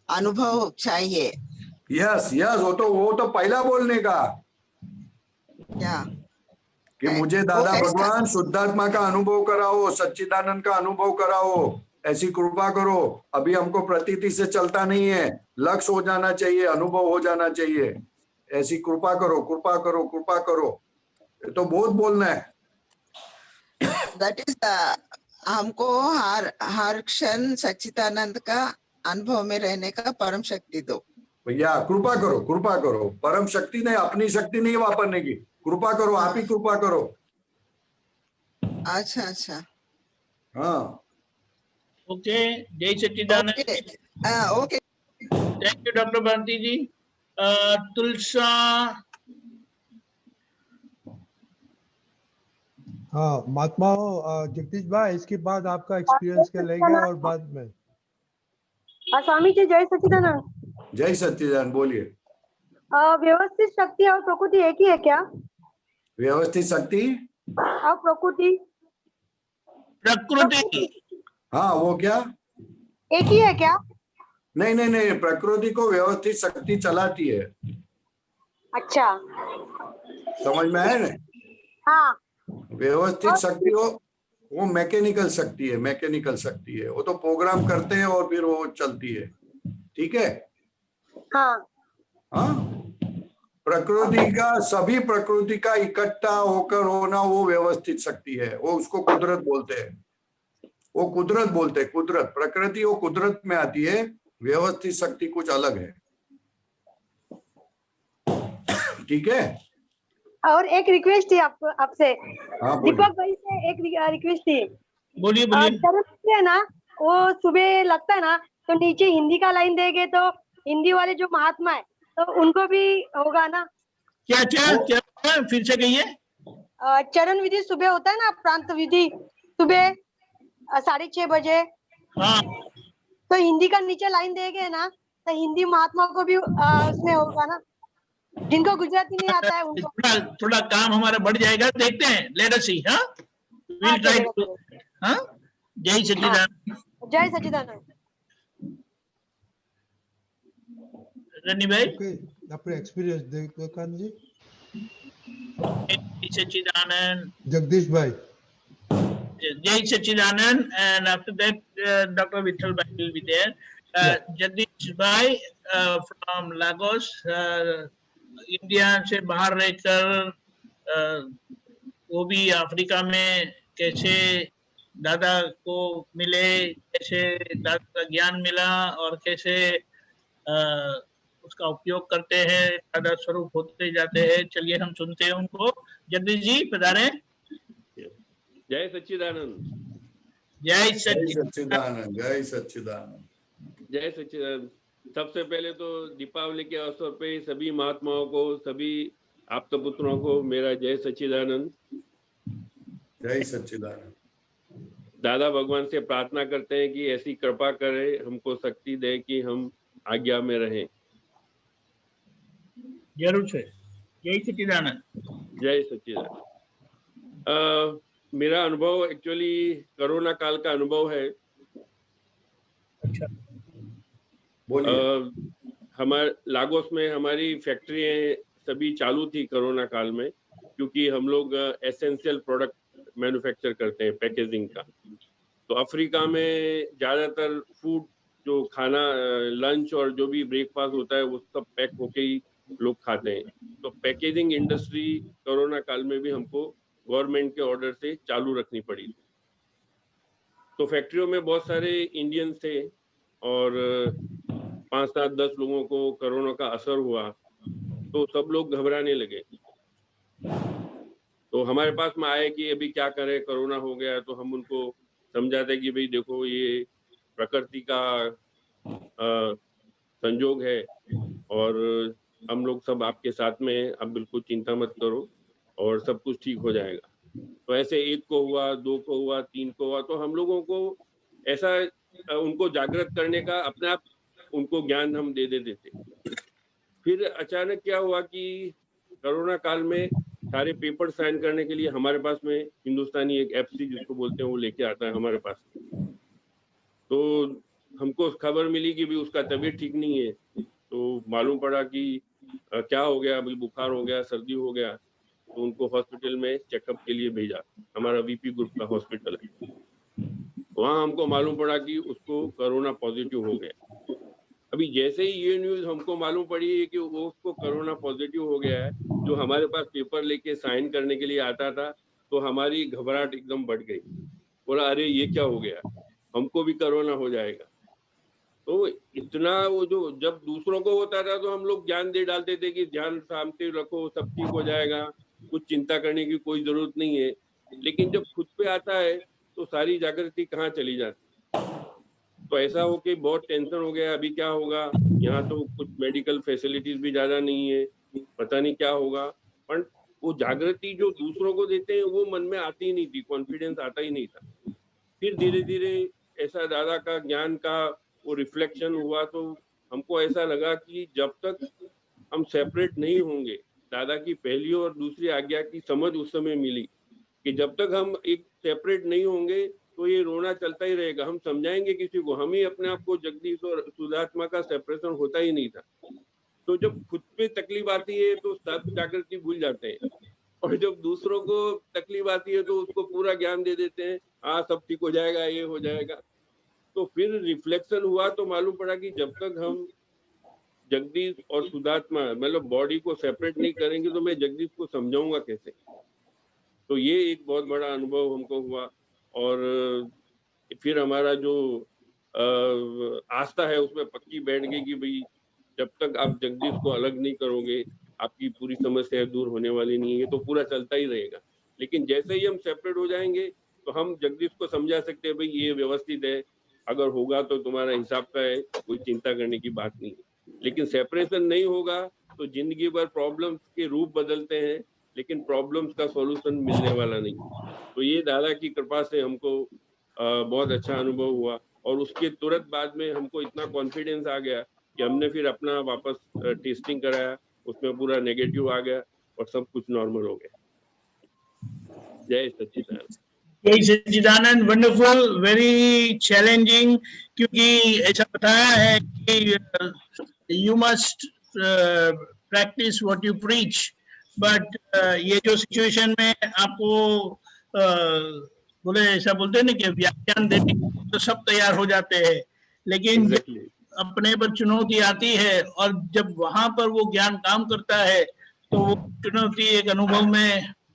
अनुभव चाहिए। यस, वो तो पहला बोलने का क्या कि मुझे दादा भगवान शुद्धात्मा का अनुभव कराओ, सच्चिदानंद का अनुभव कराओ, ऐसी कृपा करो। अभी हमको प्रतीति से चलता नहीं है, लक्ष्य हो जाना चाहिए, अनुभव हो जाना चाहिए। ऐसी कृपा करो, कृपा करो, कृपा करो। तो बहुत बोलना है। दैट इज हमको हर क्षण सच्चिदानंद का अनुभव में रहने का परम शक्ति दो। भैया कृपा करो, कृपा करो। परम शक्ति नहीं, अपनी शक्ति नहीं वापरने की, कृपा करो। आप ही कृपा करो। अच्छा। हाँ, ओके, जय Sachchidanand. Okay, thank you doctor Bharati ji. Tulsa. हाँ महात्मा जगदीश भाई, इसके बाद आपका एक्सपीरियंस क्या लगेगा और बाद में। स्वामी जी जय सच्चिदानंद। जय सच्चिदानंद। बोलिए। व्यवस्थित शक्ति और प्रकृति एक ही है क्या? व्यवस्थित शक्ति और प्रकृति हाँ, वो क्या एक ही है क्या? नहीं, प्रकृति को व्यवस्थित शक्ति चलाती है। अच्छा, समझ में आया ना? हाँ। व्यवस्थित शक्ति वो मैकेनिकल शक्ति है, मैकेनिकल शक्ति है। वो तो प्रोग्राम करते हैं और फिर वो चलती है। ठीक है। हाँ। सभी प्रकृति का इकट्ठा होकर होना वो व्यवस्थित शक्ति है। वो उसको कुदरत बोलते हैं। कुदरत, प्रकृति वो कुदरत में आती है। व्यवस्थित शक्ति कुछ अलग है। ठीक है। और एक रिक्वेस्ट थी आपसे। हाँ, दीपक भाई से एक रिक्वेस्ट थी। बोलिए। है ना, वो सुबह लगता है ना, तो नीचे हिंदी का लाइन देंगे तो हिंदी वाले जो महात्मा है तो उनको भी होगा ना? क्या फिर से कहिए। चरण विधि सुबह होता है ना, प्रांत विधि सुबह 6:30 बजे। हाँ। तो हिंदी का नीचे लाइन देंगे ना, तो हिंदी महात्मा को भी उसमें होगा ना, जिनको गुजराती नहीं आता है उनको। थोड़ा काम हमारा बढ़ जाएगा, देखते हैं। लेट अस सी। हाँ, विल ट्राई टू। हाँ, जय सच्चिदानंद। जय सच्चिदानंद। रनी भाई। अपने एक्सपीरियंस देखो कान जी। Jai Sachidanand. जगदीश भाई। Jai Sachidanand, and after that Dr. Vittal Bhai will be there. Jagdish Bhai from Lagos, India से बाहर रहकर वो भी अफ्रीका में कैसे दादा को मिले, कैसे दादा का ज्ञान मिला और कैसे उसका उपयोग करते हैं, दादा स्वरूप होते जाते हैं। चलिए हम सुनते हैं उनको। जगदीश जी पधारे। जय सच्चिदानंद। जय सच्चिदानंद। जय सच्चिदानंद। जय सच्चिदानंद। सबसे पहले तो दीपावली के अवसर पे सभी महात्माओं को, सभी आप्त पुत्रों को मेरा जय सच्चिदानंद। जय सच्चिदानंद। दादा भगवान से प्रार्थना करते हैं कि ऐसी कृपा करे, हमको शक्ति दे कि हम आज्ञा में रहें। जरूर से। जय सच्चिदानंद। जय सच्चिदानंद। मेरा अनुभव एक्चुअली कोरोना काल का अनुभव है। अच्छा। हमारे लागोस में हमारी फैक्ट्रियां सभी चालू थी कोरोना काल में, क्योंकि हम लोग एसेंशियल प्रोडक्ट मैन्युफैक्चर करते हैं पैकेजिंग का। तो अफ्रीका में ज्यादातर फूड जो खाना लंच और जो भी ब्रेकफास्ट होता है वो सब पैक होके ही लोग खाते हैं। तो पैकेजिंग इंडस्ट्री कोरोना काल में भी हमको गवर्नमेंट के ऑर्डर से चालू रखनी पड़ी। तो फैक्ट्रियों में बहुत सारे इंडियंस थे और 5, 7, 10 लोगों को कोरोना का असर हुआ, तो सब लोग घबराने लगे। तो हमारे पास में आए कि अभी क्या करें, कोरोना हो गया। तो हम उनको समझाते कि भाई देखो ये प्रकृति का संजोग है और हम लोग सब आपके साथ में हैं, आप बिल्कुल चिंता मत करो और सब कुछ ठीक हो जाएगा। तो ऐसे 1 को हुआ, 2 को हुआ, 3 को हुआ। तो हम लोगों को ऐसा उनको जागृत करने का अपने आप उनको ज्ञान हम दे देते थे। फिर अचानक क्या हुआ कि कोरोना काल में सारे पेपर साइन करने के लिए हमारे पास में हिंदुस्तानी एक एफसी जिसको बोलते हैं वो लेके आता है हमारे पास। तो हमको खबर मिली कि भी उसका तबीयत ठीक नहीं है। तो मालूम पड़ा कि क्या हो गया, अभी बुखार हो गया, सर्दी हो गया। तो उनको हॉस्पिटल में चेकअप के लिए भेजा। हमारा वीपी ग्रुप का हॉस्पिटल है। वहाँ हमको मालूम पड़ा कि उसको कोरोना पॉजिटिव हो गया। अभी जैसे ही ये न्यूज हमको मालूम पड़ी है कि वो उसको कोरोना पॉजिटिव हो गया है, जो हमारे पास पेपर लेके साइन करने के लिए आता था, तो हमारी घबराहट एकदम बढ़ गई। बोला अरे ये क्या हो गया, हमको भी कोरोना हो जाएगा। तो इतना वो जो जब दूसरों को होता था तो हम लोग ज्ञान दे डालते थे कि ध्यान शांति रखो, सब ठीक हो जाएगा, कुछ चिंता करने की कोई जरूरत नहीं है। लेकिन जब खुद पे आता है तो सारी जागृति कहाँ चली जाती। तो ऐसा हो कि बहुत टेंशन हो गया, अभी क्या होगा। यहाँ तो कुछ मेडिकल फैसिलिटीज भी ज्यादा नहीं है, पता नहीं क्या होगा। पर वो जागृति जो दूसरों को देते हैं वो मन में आती ही नहीं थी, कॉन्फिडेंस आता ही नहीं था। फिर धीरे धीरे ऐसा दादा का ज्ञान का वो रिफ्लेक्शन हुआ। तो हमको ऐसा लगा कि जब तक हम सेपरेट नहीं होंगे, दादा की पहली और दूसरी आज्ञा की समझ उस समय मिली कि जब तक हम एक सेपरेट नहीं होंगे तो ये रोना चलता ही रहेगा। हम समझाएंगे किसी को, हम ही अपने आप को जगदीश और सुधात्मा का सेपरेशन होता ही नहीं था। तो जब खुद पे तकलीफ आती है तो सब जागृति भूल जाते हैं, और जब दूसरों को तकलीफ आती है तो उसको पूरा ज्ञान दे देते हैं, हाँ सब ठीक हो जाएगा, ये हो जाएगा। तो फिर रिफ्लेक्शन हुआ तो मालूम पड़ा कि जब तक हम जगदीश और सुधात्मा मतलब बॉडी को सेपरेट नहीं करेंगे तो मैं जगदीश को समझाऊंगा कैसे। तो ये एक बहुत बड़ा अनुभव हमको हुआ। और फिर हमारा जो आस्था है उसमें पक्की बैठ गई कि भाई जब तक आप जगदीश को अलग नहीं करोगे आपकी पूरी समस्या दूर होने वाली नहीं है। तो पूरा चलता ही रहेगा। लेकिन जैसे ही हम सेपरेट हो जाएंगे तो हम जगदीश को समझा सकते हैं भाई ये व्यवस्थित है, अगर होगा तो तुम्हारा हिसाब का है, कोई चिंता करने की बात नहीं है। लेकिन सेपरेशन नहीं होगा तो जिंदगी भर प्रॉब्लम्स के रूप बदलते हैं, लेकिन प्रॉब्लम्स का सॉल्यूशन मिलने वाला नहीं। तो ये दादा की कृपा से हमको बहुत अच्छा अनुभव हुआ। और उसके तुरंत बाद में हमको इतना कॉन्फिडेंस आ गया कि हमने फिर अपना वापस टेस्टिंग कराया, उसमें पूरा नेगेटिव आ गया और सब कुछ नॉर्मल हो गया। जय सच्चिदानंद। जय सच्चिदानंद। वंडरफुल, वेरी चैलेंजिंग, क्योंकि ऐसा बताया है कि you must practice what you preach. But ये जो सिचुएशन में आपको बोले ऐसा बोलते हैं ना कि व्याख्यान देने तो सब तैयार हो जाते हैं, लेकिन Exactly. अपने पर चुनौती आती है और जब वहां पर वो ज्ञान काम करता है तो वो चुनौती एक अनुभव में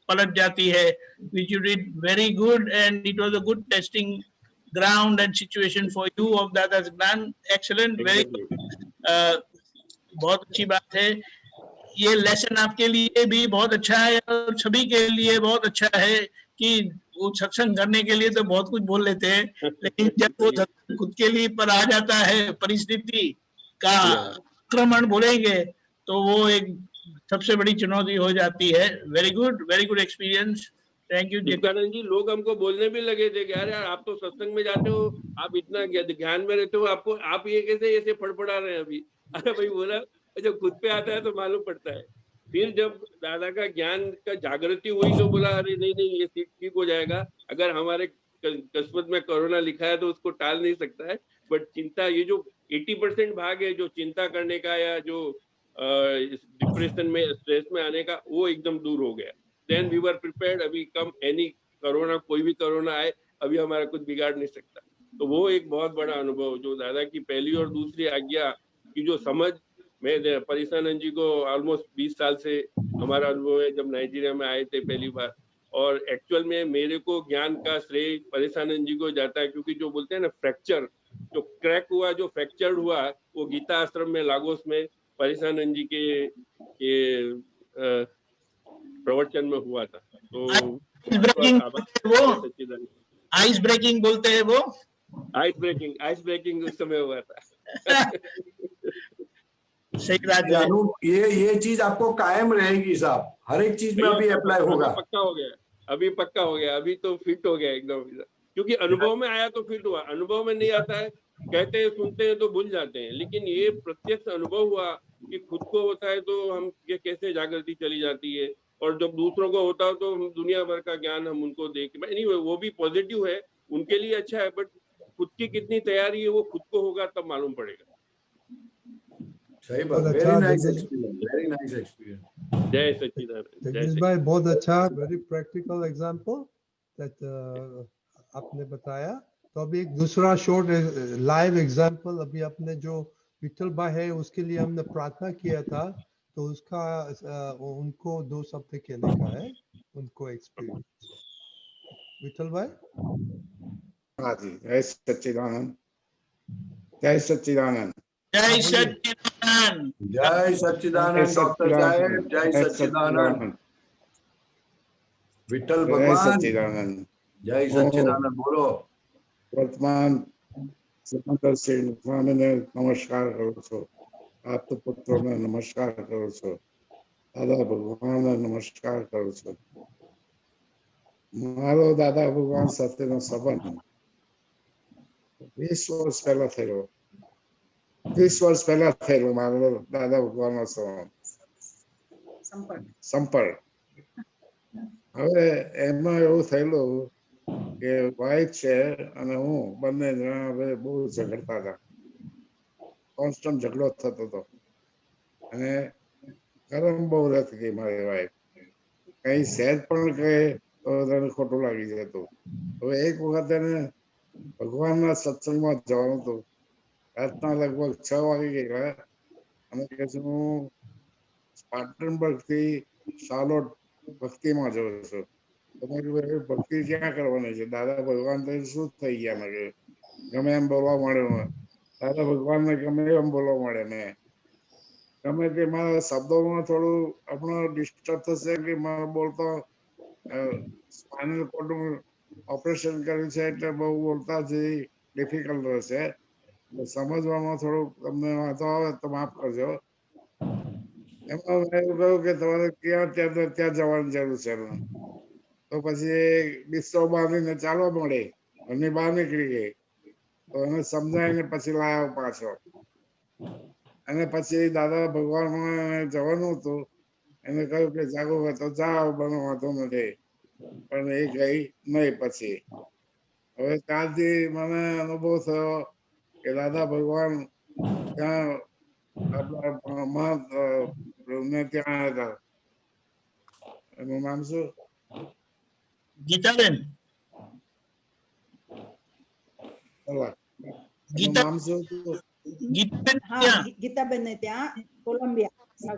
पलट जाती है. Which you did very good and it was a good testing ground and situation for you of Dada's ज्ञान. Excellent, very Exactly. good. बहुत अच्छी बात है. ये लेसन आपके लिए भी बहुत अच्छा है और सभी के लिए बहुत अच्छा है कि वो सत्संग करने के लिए तो बहुत कुछ बोल लेते हैं, लेकिन जब वो खुद के लिए पर आ जाता है परिस्थिति का आक्रमण बोलेंगे तो वो एक सबसे बड़ी चुनौती हो जाती है. Very good experience. Thank you Chittanand ji. लोग हमको बोलने भी लगे थे कि यार आप तो सत्संग में जाते हो, आप इतना ध्यान में रहते हो, आपको आप ये कैसे ऐसे फड़फड़ा रहे हैं अभी. अरे भाई बोला जब खुद पे आता है तो मालूम पड़ता है. फिर जब दादा का ज्ञान का जागृति हुई तो बोला अरे नहीं ये ठीक हो जाएगा. अगर हमारे किस्मत में कोरोना लिखा है तो उसको टाल नहीं सकता है, बट चिंता ये जो 80% भाग है जो चिंता करने का या जो डिप्रेशन में स्ट्रेस में आने का, वो एकदम दूर हो गया. Then we were prepared. अभी कम एनी कोरोना, कोई भी कोरोना आए अभी हमारा कुछ बिगाड़ नहीं सकता. तो वो एक बहुत बड़ा अनुभव जो दादा की पहली और दूसरी आज्ञा की जो समझ, मैं परिसानंद जी को ऑलमोस्ट 20 साल से हमारा अनुभव है जब नाइजीरिया में आए थे पहली बार. और एक्चुअल में मेरे को ज्ञान का श्रेय परिसानंद जी को जाता है, क्योंकि जो बोलते हैं ना फ्रैक्चर, जो क्रैक हुआ, जो फ्रैक्चर हुआ, वो गीता आश्रम में लागोस में परिसानंद जी के प्रवचन में हुआ था. तो आइस ब्रेकिंग बोलते हैं वो, आइस ब्रेकिंग उस समय हुआ था. सही बात है. ये चीज आपको कायम रहेगी साहब, हर एक चीज में अभी अप्लाई होगा. पक्का हो गया, अभी पक्का हो गया, अभी तो फिट हो गया एकदम. क्योंकि अनुभव में आया तो फिट हुआ. अनुभव में नहीं आता है, कहते हैं सुनते हैं तो भूल जाते हैं, लेकिन ये प्रत्यक्ष अनुभव हुआ कि खुद को होता है तो हम ये कैसे जागृति चली जाती है, और जब दूसरों को होता है तो हम दुनिया भर का ज्ञान हम उनको देख. anyway, वो भी पॉजिटिव है, उनके लिए अच्छा है, बट खुद की कितनी तैयारी है वो खुद को होगा तब मालूम पड़ेगा. सही बात. Very nice experience. जय सच्चिदानंद. जगदीश भाई बहुत अच्छा, वेरी प्रैक्टिकल एग्जांपल दैट आपने बताया. तो अभी एक दूसरा शॉर्ट लाइव एग्जांपल, अभी आपने जो विठल भाई है उसके लिए हमने प्रार्थना किया था, तो उसका उनको 2 शब्द कहने का है, उनको एक्सपीरियंस. विठल भाई. हाँ जी. जय सच्चिदानंद. जय सच्चिदानंद. जय सच्चिदानंद. जय सच्चिदानंद डॉक्टर साहब. जय सच्चिदानंद. विठल भगवान. सच्चिदानंद. जय सच्चिदानंद. बोलो. वर्तमान सिकंदर से स्वामी ने नमस्कार करो छो, आप तो पुत्र ने नमस्कार करो छो, दादा भगवान ने नमस्कार करो छो. मारो दादा भगवान साथे नो संबंध 20 વર્ષ પહેલા થયેલો. 20 વર્ષ પહેલા થયેલો મારો દાદા ભગવાનનો સંપર્ક. હવે એમાં એવું થયેલું કે વાઇફ છે અને હું બંને જણા હવે બહુ ઝઘડતા હતા. કોન્સ્ટન્ટ ઝઘડો થતો હતો અને ગરમ બહુ રહેતી હતી મારી વાઇફ. કઈ સહેજ પણ કહે તો તેને ખોટું લાગી જતું. હવે એક વખત એને ભગવાનના સત્સંગમાં જવાનું હતું. રાતના લગભગ 6 વાગી ગયેલા અને કે હું સ્પાર્ટનબર્ગ થી શાર્લોટ ભક્તિમાં જઉં છું. તો મેં કીધું ભક્તિ ક્યાં કરવાની છે? દાદા ભગવાન તો શું થઈ ગયા? મેં કીધું ગમે એમ બોલવા માંડ્યો. દાદા ભગવાનને ગમે એમ બોલવા માંડે. મેં ગમે તે મારા શબ્દોમાં થોડું આપણો ડિસ્ટર્બ થશે કે મારે બોલતો સ્પાઇનલ કોર્ડનું ઓપરેશન કર્યું છે એટલે બહુ બોલતા જ ડિફિકલ્ટ રહેશે. સમજવામાં થોડુંક તમને વાંધો આવે તો માફ કરજો. એમાં મેં એવું કહ્યું કે તમારે ત્યાં જવાની જરૂર છે. તો પછી બિસ્તરો બાંધીને ચાલવા મળે, ઘરની બહાર નીકળી ગઈ. તો એને સમજાવીને પછી લાવ્યો પાછો. અને પછી દાદા ભગવાનમાં જવાનું હતું. એને કહ્યું કે જાગો તો જાઓ, બનો વાંધો નથી. પણ એ ગઈ નહીં. પછી હવે ત્યાંથી મને અનુભવ થયો કે દાદા ભગવાન ત્યાં આપણા એમને ત્યાં આવ્યા હતા. એનું નામ શું? ગીતાબેન. એનું નામ શું હતું? ગીતાબેન હા ત્યાં ગીતાબેન ને ત્યાં કોલંબિયા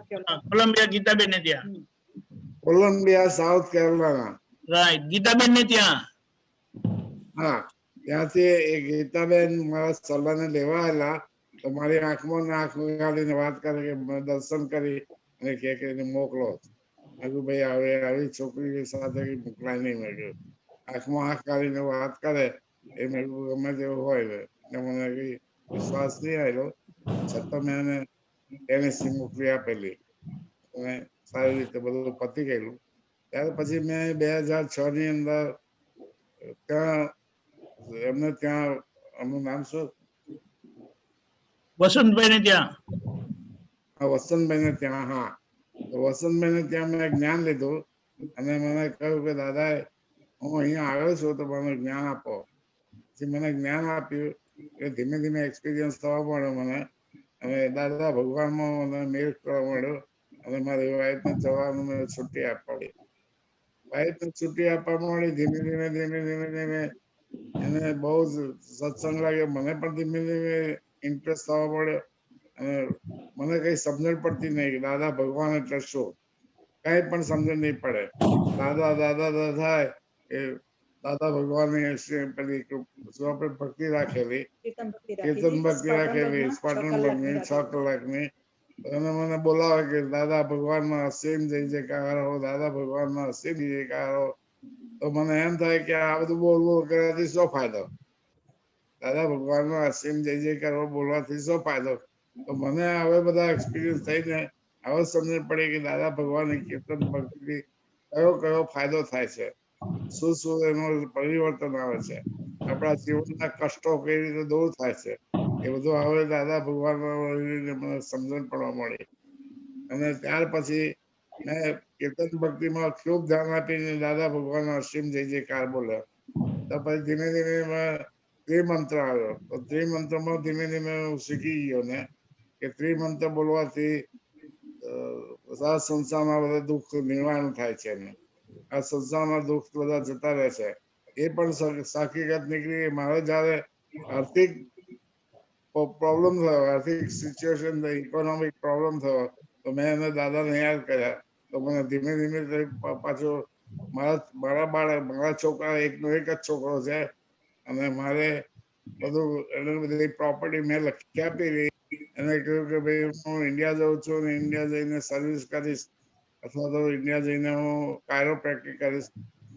કોલંબિયા ગીતાબેન ને ત્યાં. Columbia South Carolina. Right, Gitaben ને ત્યાં. હા, ત્યાંથી એ ગીતાબેન મારા સલાહને લેવા આવેલા. તો મારી આંખમાં આંખ ગાળીને વાત કરે કે દર્શન કરી અને કે એને મોકલો. મેં કીધું ભાઈ હવે આવી છોકરી સાથે મોકલાય નહીં. મેં કીધું આંખમાં આંખ ગાળીને વાત કરે એ મેં કીધું ગમે તેવું હોય. એટલે મને કઈ વિશ્વાસ નહીં આવ્યો, છતાં મેં એને મોકલી આપેલી અને સારી રીતે બધું પતી ગયેલું. ત્યાર પછી મેં 2006 ની અંદર ત્યાં એમને ત્યાં એમનું નામ શું? વસંતભાઈ ને ત્યાં. વસંતભાઈ ને ત્યાં. હા, વસંતભાઈ ને ત્યાં મેં જ્ઞાન લીધું અને મને કહ્યું કે દાદા હું અહીંયા આવ્યો છું તો મને જ્ઞાન આપો. પછી મને જ્ઞાન આપ્યું કે ધીમે ધીમે એક્સપિરિયન્સ થવા મળ્યો મને અને દાદા ભગવાનમાં મને મેળ કરવા મળ્યો અને મારી વાઈફને જવાનું મેં છુટ્ટી આપવા. વાઈફને છુટ્ટી આપવા મળી. ધીમે ધીમે ધીમે ધીમે ધીમે એને બહુ જ સત્સંગ લાગ્યો. મને પણ ધીમે ધીમે ઇન્ટરેસ્ટ થવા મળ્યો અને મને કઈ સમજણ પડતી નહીં કે દાદા ભગવાન એટલે શું. કઈ પણ સમજણ નહીં પડે. દાદા દાદા દાદા થાય એ દાદા ભગવાનની પેલી આપણે ભક્તિ રાખેલી, કીર્તન ભક્તિ રાખેલી સ્પાટન ભક્તિ 6 કલાકની. એને મને બોલાવે કે દાદા ભગવાનમાં અસીમ જય જયકાર હો, દાદા ભગવાનમાં અસીમ જય જયકાર હો. તો મને એમ થાય કે આ બધું બોલવું કરવાથી શું ફાયદો? દાદા ભગવાનમાં અસીમ જય જયકાર હો બોલવાથી શું ફાયદો? તો મને હવે બધા એક્સપિરિયન્સ થઈને હવે સમજણ પડી કે દાદા ભગવાનની કીર્તન ભક્તિ કયો કયો ફાયદો થાય છે, શું શું એનું પરિવર્તન આવે છે, આપણા જીવનના કષ્ટો કઈ રીતે દૂર થાય છે, એ બધું હવે દાદા ભગવાન મને સમજણ પડવા મળી. અને ત્યાર પછી મેં કીર્તન ભક્તિમાં ખૂબ ધ્યાન આપીને દાદા ભગવાન અસીમ જય જયકાર બોલ્યો. તો પછી ધીમે ધીમે ત્રિમંત્ર આવ્યો. તો ત્રિમંત્રમાં ધીમે ધીમે હું શીખી ગયો ને કે ત્રિમંત્ર બોલવાથી આ સંસારમાં બધા દુઃખ નિવારણ થાય છે. આ સંસારમાં દુઃખ બધા જતા રહે છે. એ પણ હકીકત નીકળી. મારે જયારે આર્થિક પ્રોબ્લેમ થયો, આર્થિક સિચ્યુએશન, ઇકોનોમિક પ્રોબ્લેમ થયો તો મેં એને દાદાને યાદ કર્યા. તો મને ધીમે ધીમે પાછો મારા છોકરા એકનો એક જ છોકરો છે અને મારે બધું એને બધી પ્રોપર્ટી મેં લખી આપી. એને કહ્યું કે ભાઈ હું ઇન્ડિયા જાઉં છું અને ઇન્ડિયા જઈને સર્વિસ કરીશ અથવા તો ઇન્ડિયા જઈને હું કાયરોપ્રેક્ટિક કરીશ.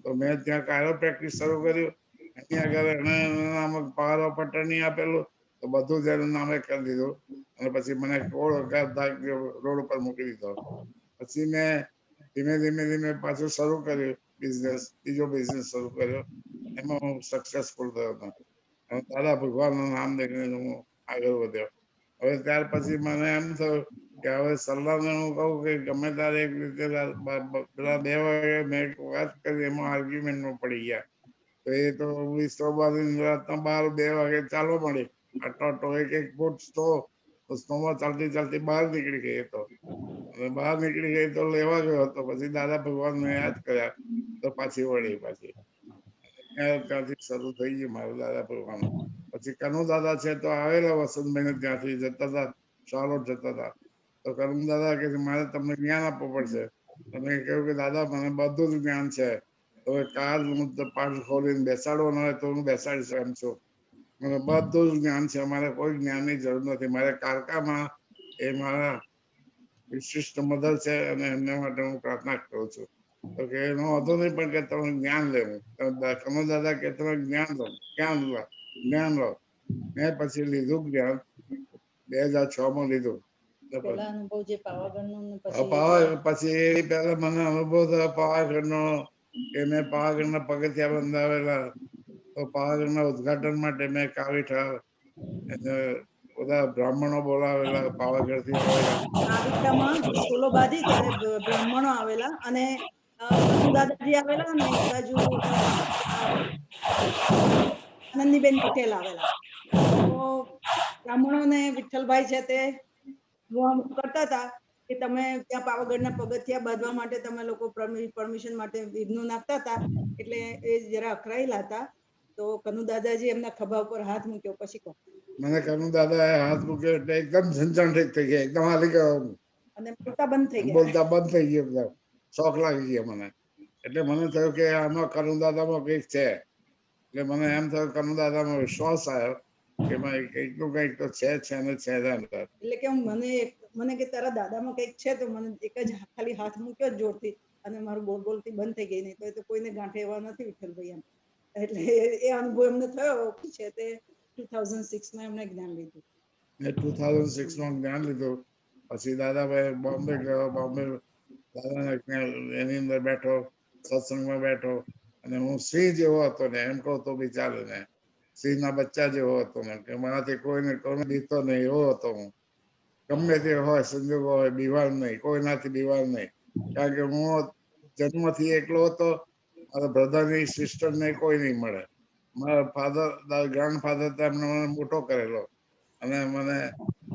તો મેં ત્યાં કાયરોપ્રેક્ટિસ શરૂ કર્યું. અહીંયા આગળ એને નામ પાવર ઓફ અટર્ની આપેલું તો બધું જ એનું નામે કરી દીધું અને પછી મને રોડ ઉપર મૂકી દીધો. પછી મેં ધીમે ધીમે ધીમે પાછું શરૂ કર્યું બિઝનેસ, બીજો બિઝનેસ શરૂ કર્યો. એમાં હું સક્સેસફુલ થયો હતો. દાદા ભગવાનનું નામ લઈને હું આગળ વધ્યો. હવે ત્યાર પછી મને એમ થયું કે હવે સલાહને હું કહું કે ગમે ત્યારે એક રીતે પેલા 2 વાગે મેં વાત કરી એમાં આર્ગ્યુમેન્ટમાં પડી ગયા. તો એ તો રાતના 12-2 વાગે ચાલવા મળી. આટલો એક ફૂટ સ્નોમાં ચાલતી ચાલતી બહાર નીકળી ગઈ હતો અને બહાર નીકળી ગઈ તો લેવા ગયો હતો. પછી દાદા ભગવાનને યાદ કર્યા તો પાછી વળી પાછી ત્યાંથી શરૂ થઈ ગયું મારું દાદા ભગવાન. પછી કનુ દાદા છે તો આવેલા વસંતભાઈને ત્યાંથી જતા હતા, ચાલોટ જતા હતા. તો કનુ દાદા કે મારે તમને જ્ઞાન આપવું પડશે. તમે કહ્યું કે દાદા મને બધું જ જ્ઞાન છે. તો કાર પાછું ખોલીને બેસાડવાનો હોય તો હું બેસાડી એમ છું. મને બધું જ જ્ઞાન છે. મારે કોઈ જ્ઞાનની જરૂર નથી. મારે કારકામાં એ મારા વિશિષ્ટ મદદ છે અને એમને માટે હું પ્રાર્થના કરું છું. તો કે એનો વાંધો નહીં પણ કે તમે જ્ઞાન લેવું. કનુ દાદા કે તમે જ્ઞાન લો, જ્ઞાન લો. મેં પછી લીધું જ્ઞાન 2006 માં લીધું. પેલા અનુભવ જે પાવાગઢનો પછી પેલા મને અનુભવ થયો પાવાગઢનો કે મેં પાવાગઢના પગથિયા બંધાવેલા. તો પાવાગઢના ઉદઘાટન માટે મેં કાવીઠા બધા બ્રાહ્મણો બોલાવેલા પાવાગઢથી કાવીઠામાં સોલો બાંધી ત્યારે બ્રાહ્મણો આવેલા અને દાદાજી આવેલા અને એક બાજુ આનંદીબેન પટેલ આવેલા. તો બ્રાહ્મણોને વિઠ્ઠલભાઈ છે તે કરતા હતા કે તમે ત્યાં પાવાગઢના પગથિયા બાંધવા માટે તમે લોકો પરમિશન માટે વિઘ્નો નાખતા હતા એટલે એ જરા અકળાયેલા હતા. તો કનુ દાદાજી એમના ખભા ઉપર હાથ મૂક્યો, પછી કહો. મને કનુ દાદાએ હાથ મૂક્યો એટલે એકદમ ઝંઝાણિત થઈ ગયા, એકદમ હાલી ગયો અને બોલતા બંધ થઈ ગયા. બોલતા બંધ થઈ ગયો, એકદમ શોખ લાગી ગયો મને. એટલે મને થયું કે આમાં કનુ દાદામાં કંઈક છે. એટલે મને એમ થયું કનુ દાદામાં વિશ્વાસ આવ્યો કે કંઈકનું કંઈક તો છે ને છે અંદર. એટલે કે મને કે તારા દાદામાં કંઈક છે, તો મને એક જ ખાલી હાથ મૂક્યો જોરથી અને મારું બોલતી બંધ થઈ ગઈ. નહીં તો કોઈને ગાંઠે એવા નથી વિઠ્ઠલભાઈ એમ. એટલે એ અનુભવ એમને થયો છે તે 2006 માં એમને જ્ઞાન લીધું. 2006 માં જ્ઞાન લીધું. પછી દાદાભાઈ બોમ્બે ગયો. બોમ્બે દાદાના એની અંદર બેઠો, સત્સંગમાં બેઠો અને હું સિંહ જેવો હતો ને, એમ કહું તો બી ચાલે ને. સિંહના બચ્ચા જેવો હતો ને, કે મારાથી કોઈને બીતો નહીં એવો હતો હું. ગમે તે હોય સંજોગો હોય, બીમાર નહીં, કોઈનાથી બીમાર નહીં. કારણ કે હું જન્મથી એકલો હતો. મારા બ્રધરની સિસ્ટર ને કોઈ નહીં મળે. મારા ફાધર ગ્રાન્ડફાધર એમને મને મોટો કરેલો અને મને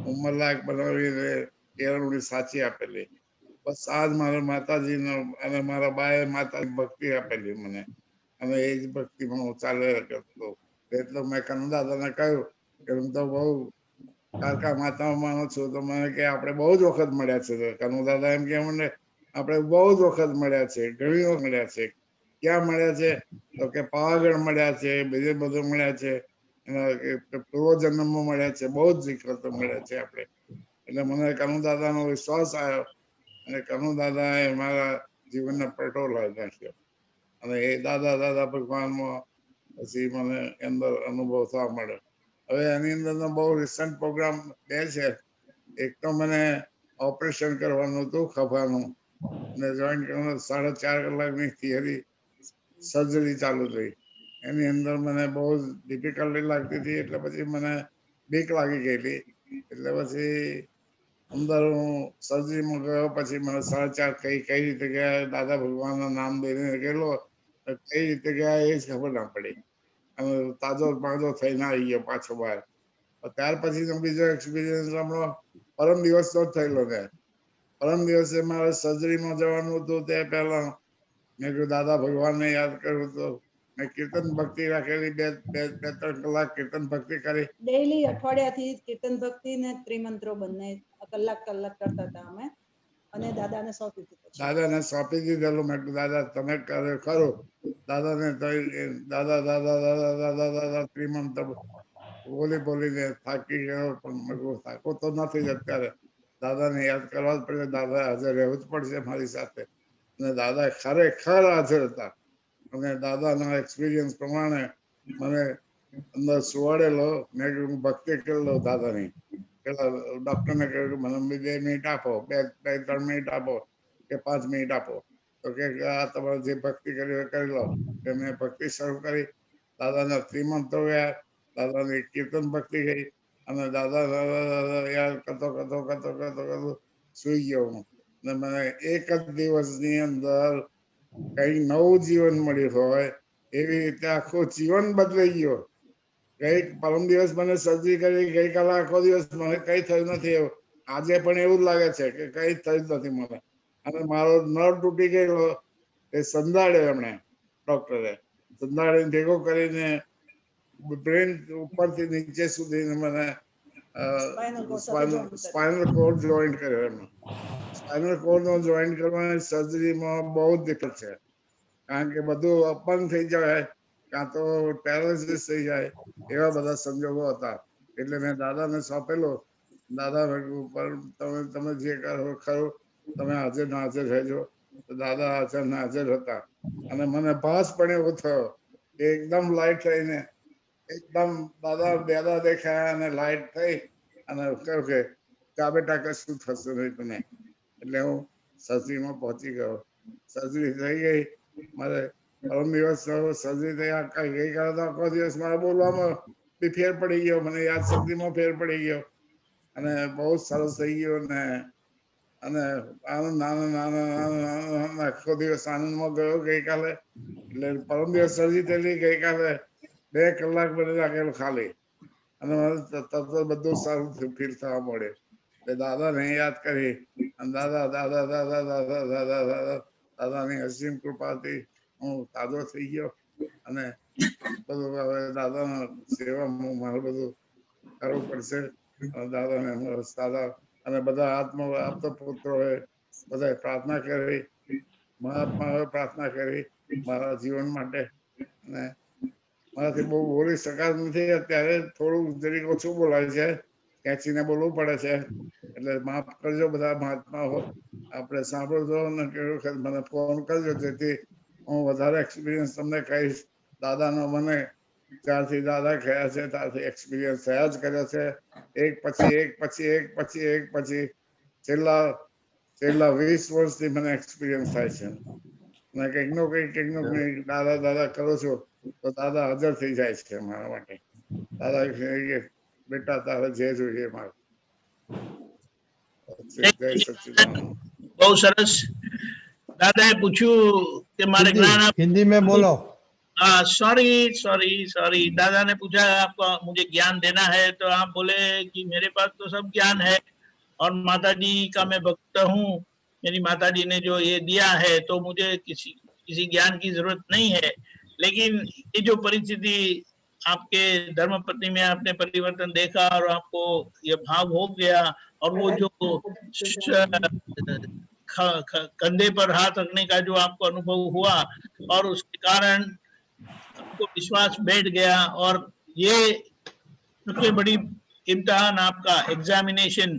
ઉંમરલાયક બનાવીને કેળવણી સાચી આપેલી. બસ આજ મારા માતાજીનો અને મારા બાએ માતાજી ભક્તિ આપેલી મને, અને એ જ ભક્તિમાં હું ચાલે કરતો. એટલે મેં કનુ દાદાને કહ્યું કે હું તો બહુ કારકા માતામાં માનું છું. તો મને કે આપણે બહુ જ વખત મળ્યા છે. કનુ દાદા એમ કે મને આપણે બહુ જ વખત મળ્યા છે, ઘણી વખત મળ્યા છે. ક્યાં મળ્યા છે? તો કે પાવાગઢ મળ્યા છે, બીજે બધું મળ્યા છે, પૂર્વ જન્મમાં મળ્યા છે, બહુ જ વખત મળ્યા છે આપણે. એટલે મને કનુ દાદાનો વિશ્વાસ આવ્યો અને કનુ દાદાએ મારા જીવનને પલટો લાવી નાખ્યો. અને એ દાદા ભગવાનમાં પછી મને અંદર અનુભવ થવા મળ્યો. હવે એની અંદર બહુ રિસન્ટ પ્રોગ્રામ બે છે. એક તો મને ઓપરેશન કરવાનું હતું ખભાનું, અને જોઈન કરવાનું 4.5 કલાકની થિયરી સર્જરી ચાલુ થઈ. એની અંદર મને બહુ ડિફિકલ્ટી લાગતી હતી. એટલે પછી મને બીક લાગી ગયેલી. એટલે પછી અંદર હું સર્જરીમાં ગયો. પછી મને 4.5 કઈ રીતે ગયા, દાદા ભગવાનના નામ દઈને ગયેલો, કઈ રીતે ગયા એ જ ખબર ના પડી. અને તાજો થઈને આવી ગયો પાછો બહાર. ત્યાર પછી બીજો એક્સપિરિયન્સ હમણાં પરમ દિવસનો જ થયેલો છે. પરમ દિવસે મારે સર્જરીમાં જવાનું હતું. તે પહેલા મેં કીધું દાદા ભગવાનને યાદ કર્યું તો મેં કીર્તન ભક્તિ રાખેલી. 2-3 કલાક કીર્તન ભક્તિ કરી. ડેઈલી અઠવાડિયાથી કીર્તન ભક્તિ ને ત્રિમંત્રો બંને કલાક કરતા હતા અમે, અને દાદાને સોંપી દીધું. દાદાને સોંપી દીધેલું. મેં કીધું દાદા તમે કરે ખરું. દાદાને દાદા દાદા દાદા દાદા દાદા ત્રિમંત્ર બોલીને થાકી ગયો. પણ મેં થાકો તો નથી જ અત્યારે. દાદાને યાદ કરવા જ પડે. દાદા હાજર રહેવું જ પડશે મારી સાથે. અને દાદા ખરેખર હાજર હતા. અને દાદાના એક્સપિરિયન્સ પ્રમાણે મને અંદર સુવાડેલો. મેં કીધું ભક્તિ કરેલો દાદાની. પેલા ડોક્ટરને કહ્યું કે મને 2 મિનિટ આપો, 2-3 મિનિટ આપો કે 5 મિનિટ આપો. તો કે આ તમારે જે ભક્તિ કરી કરી લો. કે મેં ભક્તિ શરૂ કરી. દાદાના ત્રિમંત્રો ગયા, દાદાની કીર્તન ભક્તિ ગઈ, અને દાદા યાદ કરતો સુઈ ગયો હું. અને મને એક જ દિવસની અંદર કઈ નવું જીવન મળ્યું હોય એવી રીતે આખું જીવન બદલાઈ ગયો. પરમ દિવસ મને સર્જરી કરી, ગઈકાલે આખો દિવસ મને કઈ થયું નથી. એવું આજે પણ એવું જ લાગે છે કે કઈ થયું જ નથી મને. અને મારો નળ તૂટી ગયેલો એ સંધાડ્યો એમણે, ડોક્ટરે સંધાડીને ભેગો કરીને બ્રેન ઉપરથી નીચે સુધી મને સ્પાઇનલ કોર્ડ જોઈન્ટ કર્યો. એમને સ્પાઇનલ કોર્ડ નો જોઈન્ટ કરવાની સર્જરીમાં બહુ જ દિક્કત છે. કારણ કે બધું અપંગ થઈ જાય, કાં તો પેરાલિસિસ થઈ જાય, એવા બધા સંજોગો હતા. એટલે મેં દાદાને સોંપેલું. દાદા ઉપર તમે જે કરો ખરું, તમે હાજર ના હાજર રહેજો. તો દાદા હાજર ના હાજર હતા. અને મને ભાસ પણ એવો થયો કે એકદમ લાઈટ થઈને એકદમ દાદા દેખાયા અને લાઈટ થઈ અને કહ્યું કે જા બેટા કશું થશે નહીં તને. એટલે હું સર્જરીમાં પહોંચી ગયો. સર્જરી થઈ ગઈ. મારે પરમ દિવસ સર્જરી થઈ. ગઈકાલે તો આખો દિવસ મારે બોલવામાં બી ફેર પડી ગયો. મને યાદ શક્તિમાં ફેર પડી ગયો. અને બહુ સરસ થઈ ગયો. અને આનંદ આખો દિવસ આનંદમાં ગયો ગઈકાલે. એટલે પરમ દિવસ સર્જરી થયેલી. ગઈકાલે 2 કલાક મને લાગેલું ખાલી. અને તરત બધું સારું ફીલ થવા મળે. દાદાને યાદ કરી અને દાદા દાદા દાદા દાદા દાદા દાદા દાદાની અસીમ કૃપાથી હું તાજો થઈ ગયો અને બધું હવે દાદાના સેવામાં મારે બધું કરવું પડશે. દાદાને દાદા અને બધા આપતા પુત્રોએ બધાએ પ્રાર્થના કરી, મહાત્માઓએ પ્રાર્થના કરી મારા જીવન માટે. અને મારાથી બહુ બોલી શકાતું નથી અત્યારે, થોડું જરીક ઓછું બોલાય છે, ખેંચીને બોલવું પડે છે, એટલે માફ કરજો બધા મહાત્માઓ. આપણે સાંભળજો અને મને ફોન કરજો જેથી હું વધારે એક્સપિરિયન્સ તમને કહીશ. દાદાનો મને જ્યારથી દાદા ગયા છે ત્યારથી એક્સપિરિયન્સ થયા જ કર્યો છે. એક પછી એક પછી એક પછી એક પછી છેલ્લા 20 વર્ષથી મને એક્સપિરિયન્સ થાય છે. અને કંઈક નો કંઈક દાદા દાદા કરું છું તો દાદા હાજર થઈ જાય છે મારા માટે. દાદા કે બેટા તારે જે જોઈએ મારે. જય સચ્ચિદાનંદ. બહુ સરસ. દાદાએ પૂછ્યું કે મારે જ્ઞાન हिंदी में बोलो. सॉरी दादा ने पूछा आपको मुझे ज्ञान देना है तो आप बोले कि मेरे पास तो सब ज्ञान है और माता जी का मैं भक्त हूँ, मेरी माता जी ने जो ये दिया है तो मुझे किसी ज्ञान की जरूरत नहीं है. लेकिन ये जो परिस्थिति आपके धर्मपत्नी में आपने परिवर्तन देखा और आपको ये भाव हो गया और वो जो कंधे पर हाथ रखने का जो आपको अनुभव हुआ और उसके कारण आपको विश्वास बैठ गया और ये सबसे बड़ी इम्तिहान आपका एग्जामिनेशन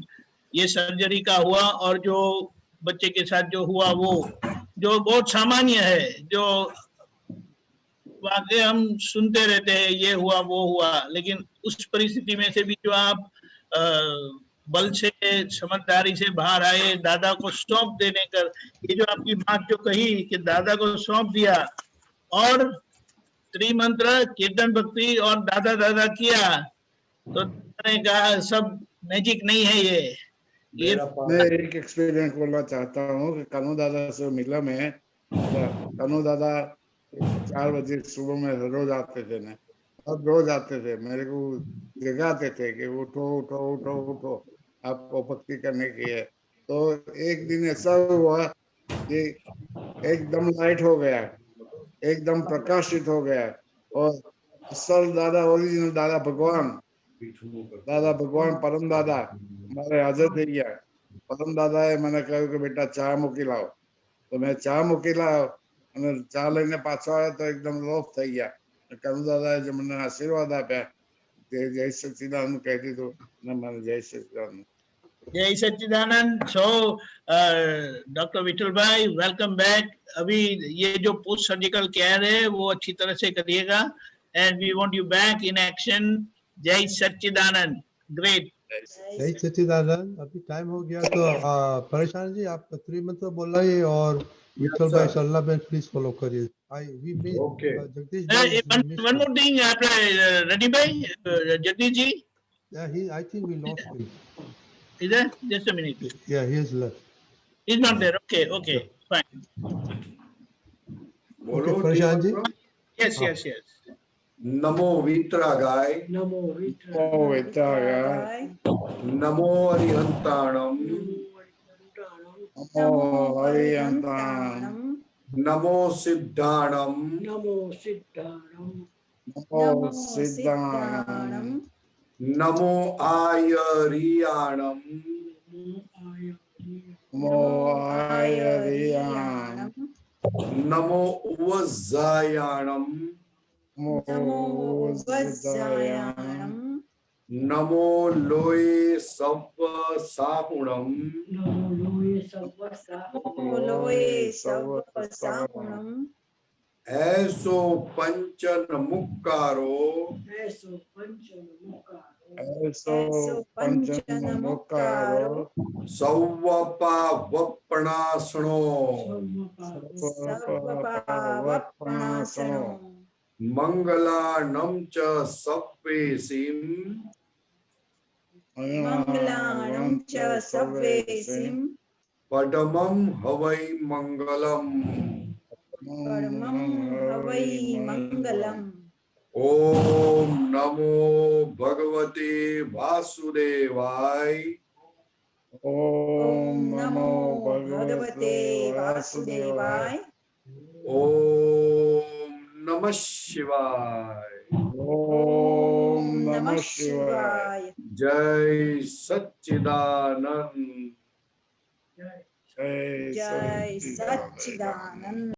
ये सर्जरी का हुआ और जो बच्चे के साथ जो हुआ वो जो बहुत सामान्य है, जो वाकई हम सुनते रहते हैं ये हुआ वो हुआ, लेकिन उस परिस्थिति में से भी जो आप बल से समझदारी से बाहर आए, दादा को सौंप देने कर, ये जो आपकी बात जो कही कि दादा को सौंप दिया और त्रिमंत्र कीर्तन भक्ति और दादा दादा किया तो मैंने कहा सब मैजिक नहीं है ये मैं एक एक्सपीरियंस बोलना चाहता हूँ कि कानू दादा से मिला मैं. कानू दादा 4 बजे सुबह में रोज आते थे ना, अब रोज आते थे, मेरे को जगाते थे कि उठो उठो उठो उठो आपको भक्ति करने की है. तो एक दिन ऐसा हुआ कि एकदम लाइट हो गया, एकदम प्रकाशित हो गया और असल दादा ओरिजिनल दादा भगवान परम दादा मारे हाजर થઈ ગયા. પરમ દાદાએ મને કહ્યું કે બેટા ચા મૂકી લાવો. તો મેં ચા મૂકી લાવ અને ચા લઈને પાછો આવ્યો તો એકદમ લોફ થઈ ગયા. કરુ દાદાએ જે મને આશીર્વાદ આપ્યા તે જય સચ્ચિદાનંદ કહી દીધું અને મને જય સચ્ચિદાનંદ. जय सच्चिदानंद. सो डॉक्टर विठल भाई वेलकम बैक. अभी ये जो पोस्ट सर्जिकल केयर है वो अच्छी तरह से करिएगा and we want you back in action. जय सच्चिदानंद. ग्रेट. जय सच्चिदानंद. अभी टाइम हो गया तो परेशान जी आप त्रिमंत्र बोलिए और विठल भाई सरला बेन प्लीज फॉलो करिए. Okay. Jagdish one more thing ready भाई Jagdish ji. I think we lost him. Is there? Just a minute. Yeah, he is left. He's not there. Okay, fine. Okay, परेशान जी. Yes. नमो वीतरागाय, नमो वितरागाय, नमो अरिहंताणम, नमो हरिहंताणम, नमो सिद्धाणम, नमो सिद्धाणम, नमो आयरियाणम, नमो आयरियाणम, नमो उवज्जायाणम, नमो वज्रयाणम, नमो लोये सव्व साहुणम, ऐसो पंचन मुक्कारो, सव्वपा वप्पणासनो, मंगलानम च सव्वेसिम, पडमम हवै मंगलम. ओम नमो भगवते वासुदेवाय. ओम नमो भगवते वासुदेवाय। ओम नमः शिवाय। ओम नमः शिवाय। जय सच्चिदानंद। जय जय सच्चिदानंद।